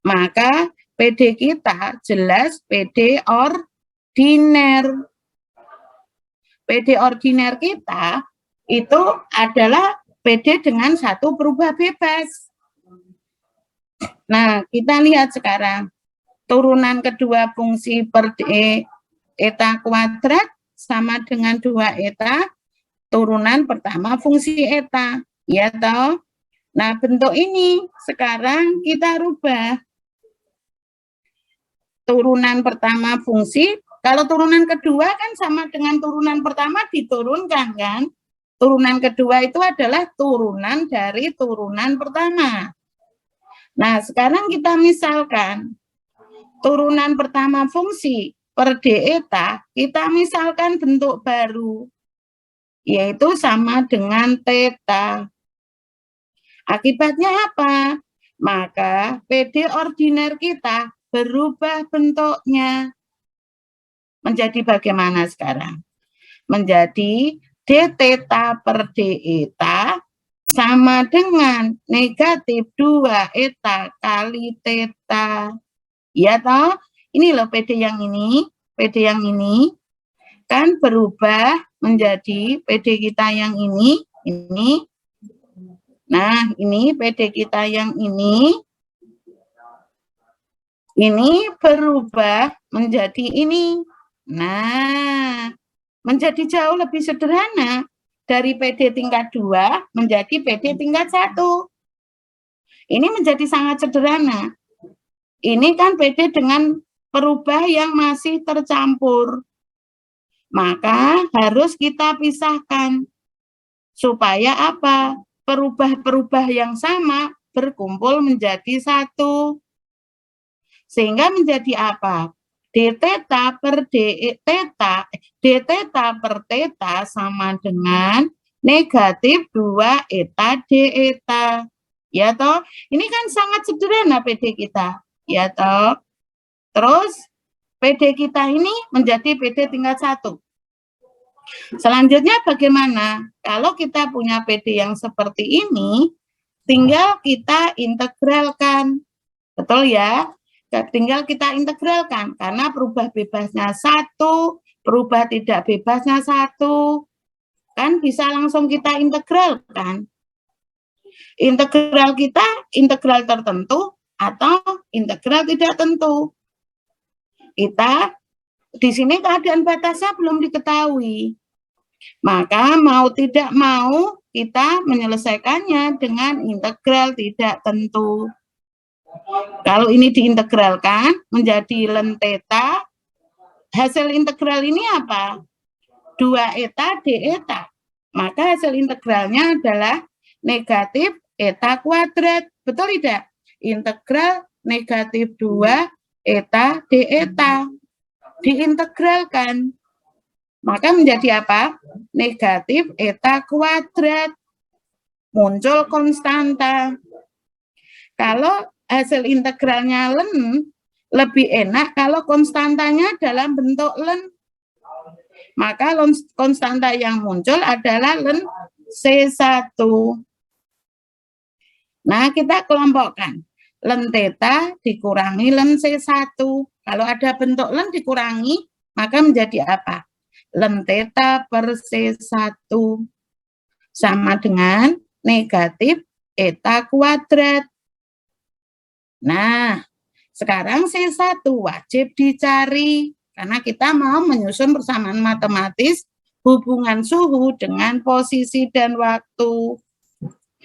maka PD kita jelas PD ordiner. PD ordiner kita itu adalah PD dengan satu berubah bebas. Nah, kita lihat sekarang. Turunan kedua fungsi per D eta kuadrat sama dengan 2 eta. Turunan pertama fungsi eta. Ya toh? Nah, bentuk ini sekarang kita rubah. Turunan pertama fungsi, kalau turunan kedua kan sama dengan turunan pertama diturunkan kan? Turunan kedua itu adalah turunan dari turunan pertama. Nah, sekarang kita misalkan turunan pertama fungsi per D eta, kita misalkan bentuk baru, yaitu sama dengan theta. Akibatnya apa? Maka PD ordiner kita berubah bentuknya. Menjadi bagaimana sekarang? Menjadi D theta per D eta sama dengan negatif 2 eta kali theta. Ya toh? Ini loh PD yang ini. PD yang ini kan berubah menjadi PD kita yang ini. Nah, ini PD kita yang ini berubah menjadi ini. Nah, menjadi jauh lebih sederhana dari PD tingkat 2 menjadi PD tingkat 1. Ini menjadi sangat sederhana. Ini kan PD dengan perubah yang masih tercampur. Maka harus kita pisahkan. Supaya apa? Perubah-perubah yang sama berkumpul menjadi satu. Sehingga menjadi apa? D theta per D theta, D theta per theta sama dengan negatif 2 eta D eta. Ya toh, ini kan sangat sederhana PD kita. Ya toh. Terus PD kita ini menjadi PD tingkat 1. Selanjutnya bagaimana? Kalau kita punya PD yang seperti ini, tinggal kita integralkan. Betul ya? Tinggal kita integralkan, karena perubah bebasnya 1, perubah tidak bebasnya 1. Kan bisa langsung kita integralkan. Integral kita, integral tertentu atau integral tidak tentu. Kita, di sini keadaan batasnya belum diketahui. Maka mau tidak mau kita menyelesaikannya dengan integral tidak tentu. Kalau ini diintegralkan menjadi ln theta, hasil integral ini apa? 2 eta d eta. Maka hasil integralnya adalah negatif eta kuadrat. Betul tidak? Integral negatif 2 eta d eta. Diintegralkan. Maka menjadi apa? Negatif eta kuadrat. Muncul konstanta. Kalau hasil integralnya ln, lebih enak kalau konstantanya dalam bentuk ln. Maka konstanta yang muncul adalah ln C1. Nah, kita kelompokkan. Ln theta dikurangi ln C1. Kalau ada bentuk ln dikurangi, maka menjadi apa? Ln theta per C1 sama dengan negatif eta kuadrat. Nah, sekarang C1 wajib dicari, karena kita mau menyusun persamaan matematis hubungan suhu dengan posisi dan waktu.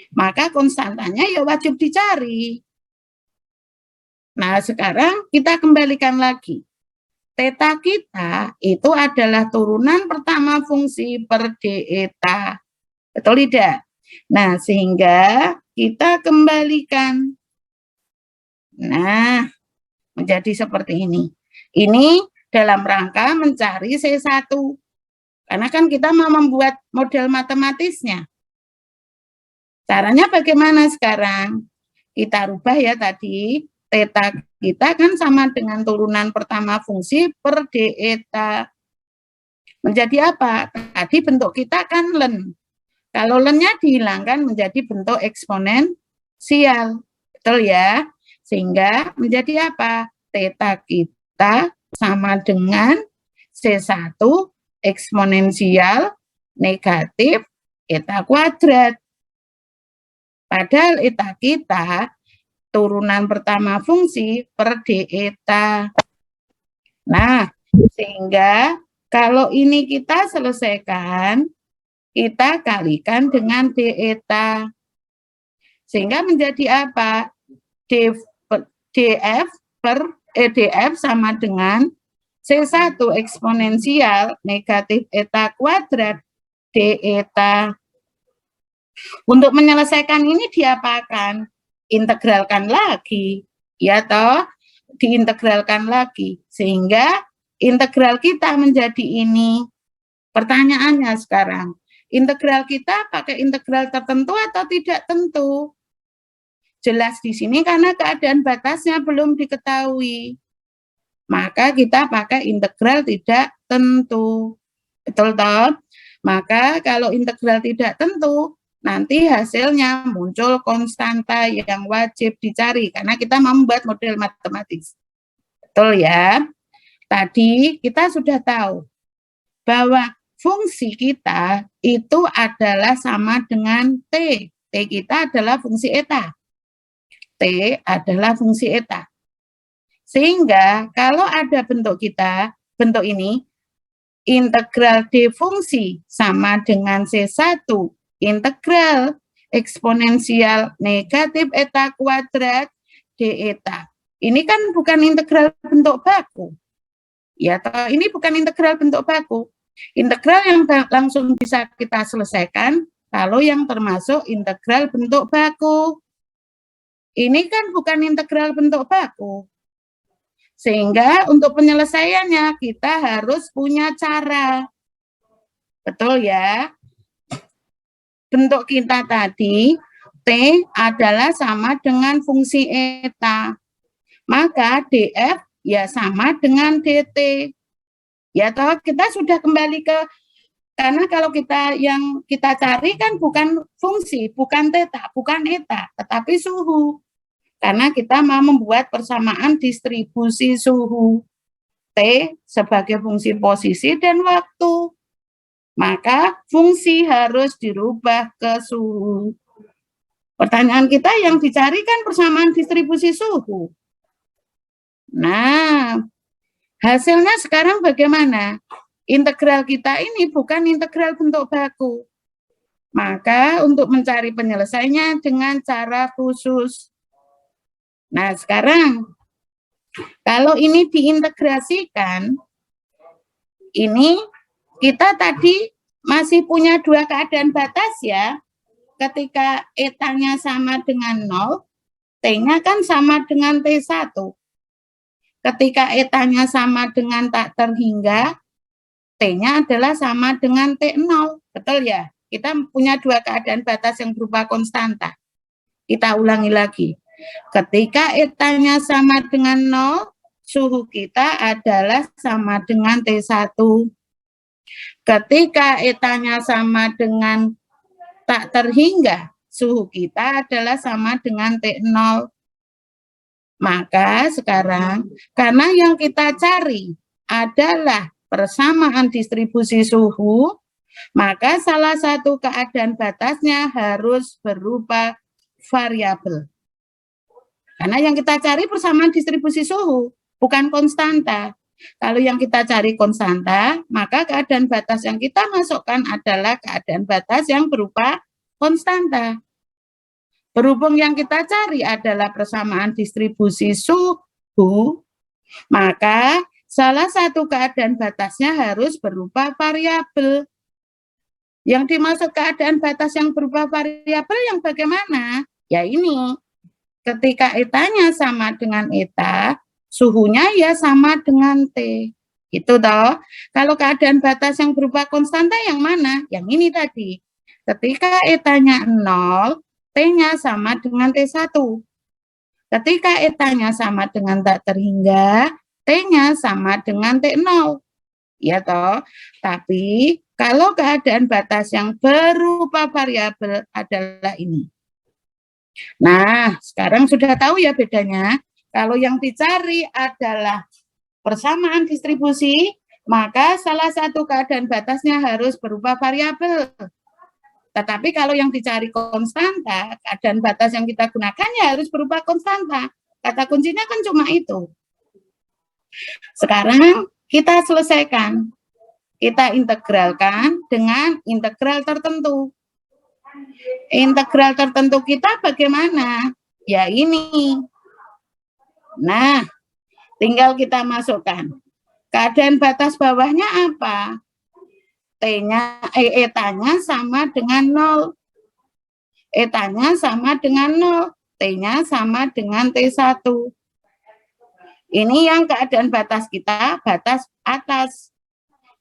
Maka konstantanya ya wajib dicari. Nah, sekarang kita kembalikan lagi. Theta kita itu adalah turunan pertama fungsi per d eta. Betul tidak? Nah, sehingga kita kembalikan. Nah, menjadi seperti ini. Ini dalam rangka mencari C1. Karena kan kita mau membuat model matematisnya. Caranya bagaimana sekarang? Kita rubah ya tadi. Theta kita kan sama dengan turunan pertama fungsi per d eta. Menjadi apa? Tadi bentuk kita kan ln. Kalau ln-nya dihilangkan menjadi bentuk eksponensial. Betul ya? Sehingga menjadi apa? Theta kita sama dengan C1 eksponensial negatif eta kuadrat. Padahal eta kita turunan pertama fungsi per d eta. Nah, sehingga kalau ini kita selesaikan, kita kalikan dengan d eta. Sehingga menjadi apa? df sama dengan C1 eksponensial negatif eta kuadrat d eta. Untuk menyelesaikan ini diapakan? Integralkan lagi, ya toh? Diintegralkan lagi, sehingga integral kita menjadi ini. Pertanyaannya sekarang, integral kita pakai integral tertentu atau tidak tentu? Jelas di sini karena keadaan batasnya belum diketahui. Maka kita pakai integral tidak tentu. Betul toh? Maka kalau integral tidak tentu, nanti hasilnya muncul konstanta yang wajib dicari karena kita membuat model matematis. Betul ya? Tadi kita sudah tahu bahwa fungsi kita itu adalah sama dengan T. T kita adalah fungsi eta. T adalah fungsi eta. Sehingga kalau ada bentuk kita, bentuk ini, integral D fungsi sama dengan C1 integral eksponensial negatif eta kuadrat D eta. Ini kan bukan integral bentuk baku. Ya, ini bukan integral bentuk baku. Integral yang langsung bisa kita selesaikan kalau yang termasuk integral bentuk baku. Ini kan bukan integral bentuk baku. Sehingga untuk penyelesaiannya kita harus punya cara. Betul ya? Bentuk kita tadi, T adalah sama dengan fungsi eta. Maka DF ya sama dengan DT. Ya toh kita sudah kembali ke, karena kalau yang kita cari kan bukan fungsi, bukan theta, bukan eta, tetapi suhu. Karena kita mau membuat persamaan distribusi suhu. T sebagai fungsi posisi dan waktu. Maka fungsi harus dirubah ke suhu. Pertanyaan kita yang dicari kan persamaan distribusi suhu. Nah, hasilnya sekarang bagaimana? Integral kita ini bukan integral bentuk baku. Maka untuk mencari penyelesaiannya dengan cara khusus. Nah, sekarang kalau ini diintegrasikan, ini kita tadi masih punya dua keadaan batas ya. Ketika etanya sama dengan 0, T-nya kan sama dengan T1. Ketika etanya sama dengan tak terhingga, T-nya adalah sama dengan T0. Betul ya? Kita punya dua keadaan batas yang berupa konstanta. Kita ulangi lagi. Ketika etanya sama dengan 0, suhu kita adalah sama dengan T1. Ketika etanya sama dengan tak terhingga, suhu kita adalah sama dengan T0. Maka sekarang, karena yang kita cari adalah persamaan distribusi suhu, maka salah satu keadaan batasnya harus berupa variabel. Karena yang kita cari persamaan distribusi suhu, bukan konstanta. Kalau yang kita cari konstanta, maka keadaan batas yang kita masukkan adalah keadaan batas yang berupa konstanta. Berhubung yang kita cari adalah persamaan distribusi suhu, maka salah satu keadaan batasnya harus berupa variabel. Yang dimaksud keadaan batas yang berupa variabel yang bagaimana? Ya ini. Ketika etanya sama dengan eta, suhunya ya sama dengan T. Itu toh. Kalau keadaan batas yang berupa konstanta yang mana? Yang ini tadi. Ketika etanya 0, T-nya sama dengan T1. Ketika etanya sama dengan tak terhingga, T-nya sama dengan T0. Ya toh. Tapi kalau keadaan batas yang berupa variabel adalah ini. Nah, sekarang sudah tahu ya bedanya. Kalau yang dicari adalah persamaan distribusi, maka salah satu keadaan batasnya harus berupa variabel. Tetapi kalau yang dicari konstanta, keadaan batas yang kita gunakan ya harus berupa konstanta. Kata kuncinya kan cuma itu. Sekarang kita selesaikan. Kita integralkan dengan integral tertentu. Integral tertentu kita bagaimana? Ya ini. Nah, tinggal kita masukkan. Keadaan batas bawahnya apa? T-nya, etanya sama dengan 0. Etanya sama dengan 0. T-nya sama dengan T1. Ini yang keadaan batas kita, batas atas.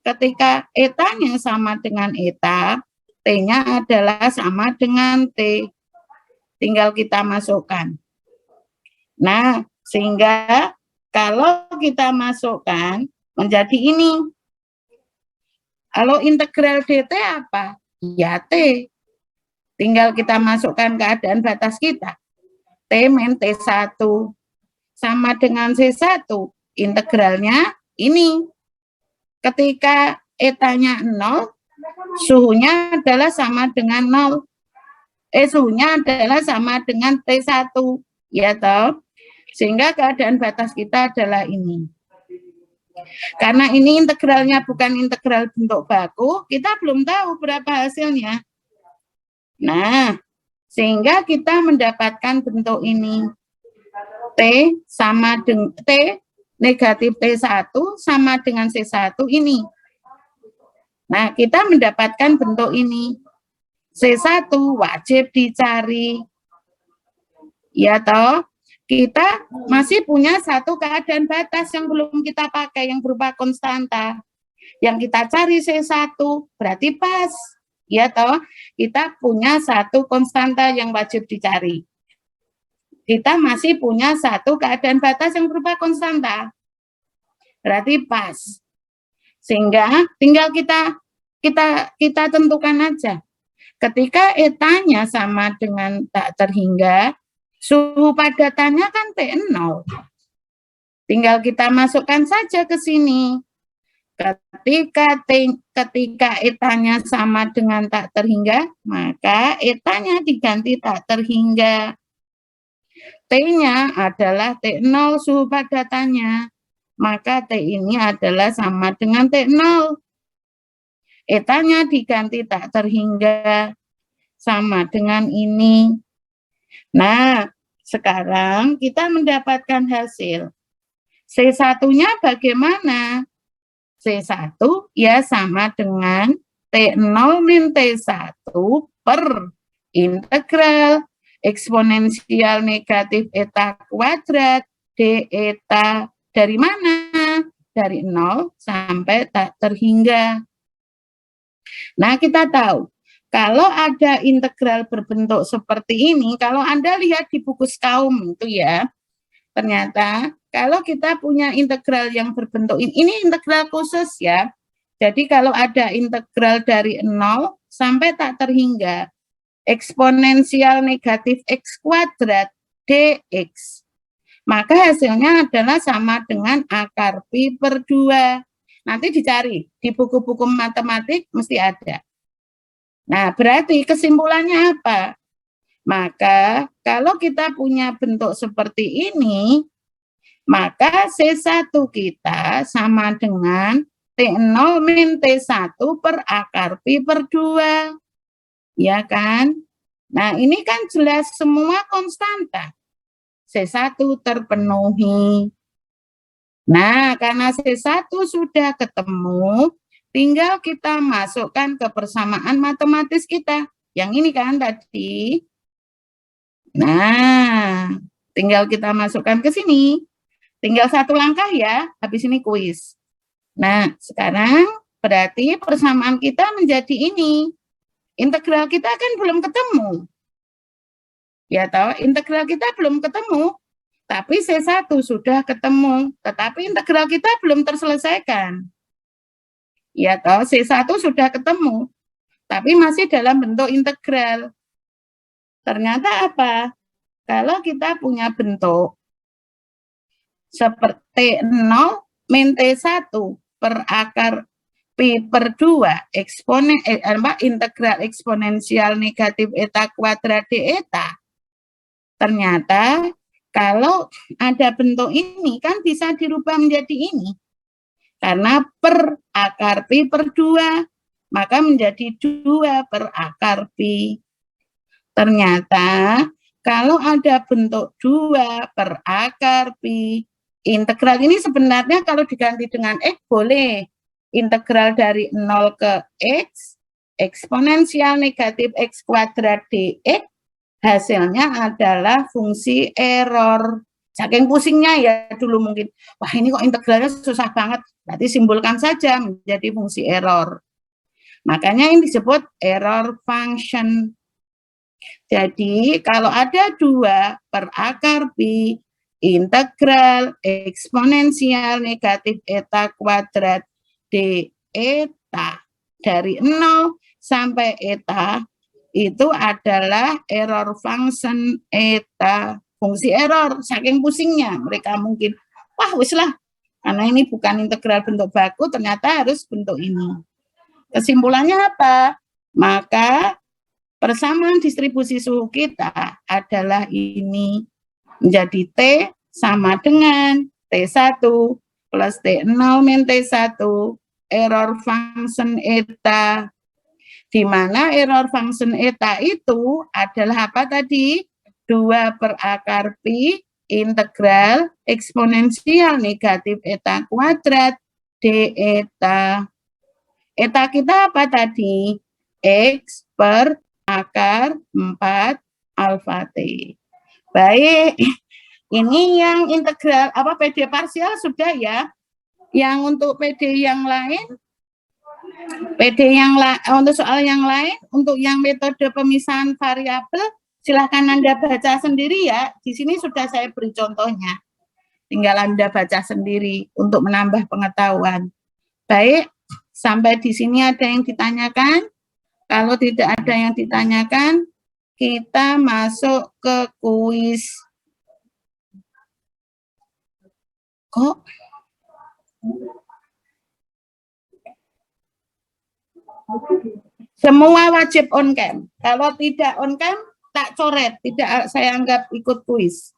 Ketika etanya sama dengan eta, T-nya adalah sama dengan T. Tinggal kita masukkan. Nah, sehingga kalau kita masukkan menjadi ini. Kalau integral dt apa? Ya T. Tinggal kita masukkan keadaan batas kita. T min T1 sama dengan C1. Integralnya ini. Ketika etanya 0, suhunya adalah sama dengan 0. Suhunya adalah sama dengan T1. Ya toh? Sehingga keadaan batas kita adalah ini. Karena ini integralnya bukan integral bentuk baku, kita belum tahu berapa hasilnya. Nah, sehingga kita mendapatkan bentuk ini. T sama dengan T negatif T1 sama dengan C1 ini. Nah, kita mendapatkan bentuk ini. C1 wajib dicari. Ya toh, kita masih punya satu keadaan batas yang belum kita pakai yang berupa konstanta. Yang kita cari C1 berarti pas. Ya toh, kita punya satu konstanta yang wajib dicari. Kita masih punya satu keadaan batas yang berupa konstanta. Berarti pas. Sehingga tinggal kita tentukan aja. Ketika etanya sama dengan tak terhingga, suhu padatannya kan T0. Tinggal kita masukkan saja ke sini. Ketika etanya sama dengan tak terhingga, maka etanya diganti tak terhingga. T-nya adalah T0 suhu padatannya, maka T ini adalah sama dengan T0. Etanya diganti tak terhingga, sama dengan ini. Nah, sekarang kita mendapatkan hasil. C1-nya bagaimana? C1 ya sama dengan T0 min T1 per integral eksponensial negatif eta kuadrat d eta dari mana? Dari 0 sampai tak terhingga. Nah, kita tahu kalau ada integral berbentuk seperti ini, kalau Anda lihat di buku Skaum itu ya, ternyata kalau kita punya integral yang berbentuk ini integral khusus ya. Jadi kalau ada integral dari 0 sampai tak terhingga eksponensial negatif x kuadrat dx, maka hasilnya adalah sama dengan akar pi per 2. Nanti dicari di buku-buku matematik mesti ada. Nah, berarti kesimpulannya apa? Maka kalau kita punya bentuk seperti ini, maka C1 kita sama dengan T0 min T1 per akar pi per 2. Ya kan? Nah, ini kan jelas semua konstanta. C1 terpenuhi. Nah, karena C1 sudah ketemu, tinggal kita masukkan ke persamaan matematis kita. Yang ini kan tadi. Nah, tinggal kita masukkan ke sini. Tinggal satu langkah ya, habis ini kuis. Nah, sekarang berarti persamaan kita menjadi ini. Integral kita kan belum ketemu. Ya tahu, integral kita belum ketemu. Tapi C1 sudah ketemu. Tetapi integral kita belum terselesaikan. Ya tahu, C1 sudah ketemu. Tapi masih dalam bentuk integral. Ternyata apa? Kalau kita punya bentuk seperti 0 min T1 per akar pi per 2 integral eksponensial negatif eta kuadrat d eta. Ternyata kalau ada bentuk ini kan bisa dirubah menjadi ini. Karena per akar pi per 2, maka menjadi 2 per akar pi. Ternyata kalau ada bentuk 2 per akar pi, integral ini sebenarnya kalau diganti dengan X boleh. Integral dari 0 ke X, eksponensial negatif X kuadrat dx, hasilnya adalah fungsi error. Saking pusingnya ya dulu mungkin, wah ini kok integralnya susah banget, berarti simbolkan saja menjadi fungsi error. Makanya ini disebut error function. Jadi kalau ada 2 per akar pi, integral eksponensial negatif eta kuadrat d eta dari 0 sampai eta itu adalah error function eta, fungsi error. Saking pusingnya mereka mungkin, wah wis lah, karena ini bukan integral bentuk baku, ternyata harus bentuk ini. Kesimpulannya apa? Maka persamaan distribusi suhu kita adalah ini, menjadi T sama dengan T1 plus T0 min T1 error function eta, di mana error function eta itu adalah apa tadi? 2 per akar pi integral eksponensial negatif eta kuadrat d eta. Eta kita apa tadi? X per akar 4 alfa T. Baik, ini yang integral apa PD parsial sudah ya. Yang untuk PD yang lain, untuk soal yang lain, untuk yang metode pemisahan variabel, silakan Anda baca sendiri ya. Di sini sudah saya beri contohnya. Tinggal Anda baca sendiri untuk menambah pengetahuan. Baik, sampai di sini ada yang ditanyakan? Kalau tidak ada yang ditanyakan, kita masuk ke kuis. Kok? Semua wajib on cam. Kalau tidak on cam, tak coret. Tidak saya anggap ikut kuis.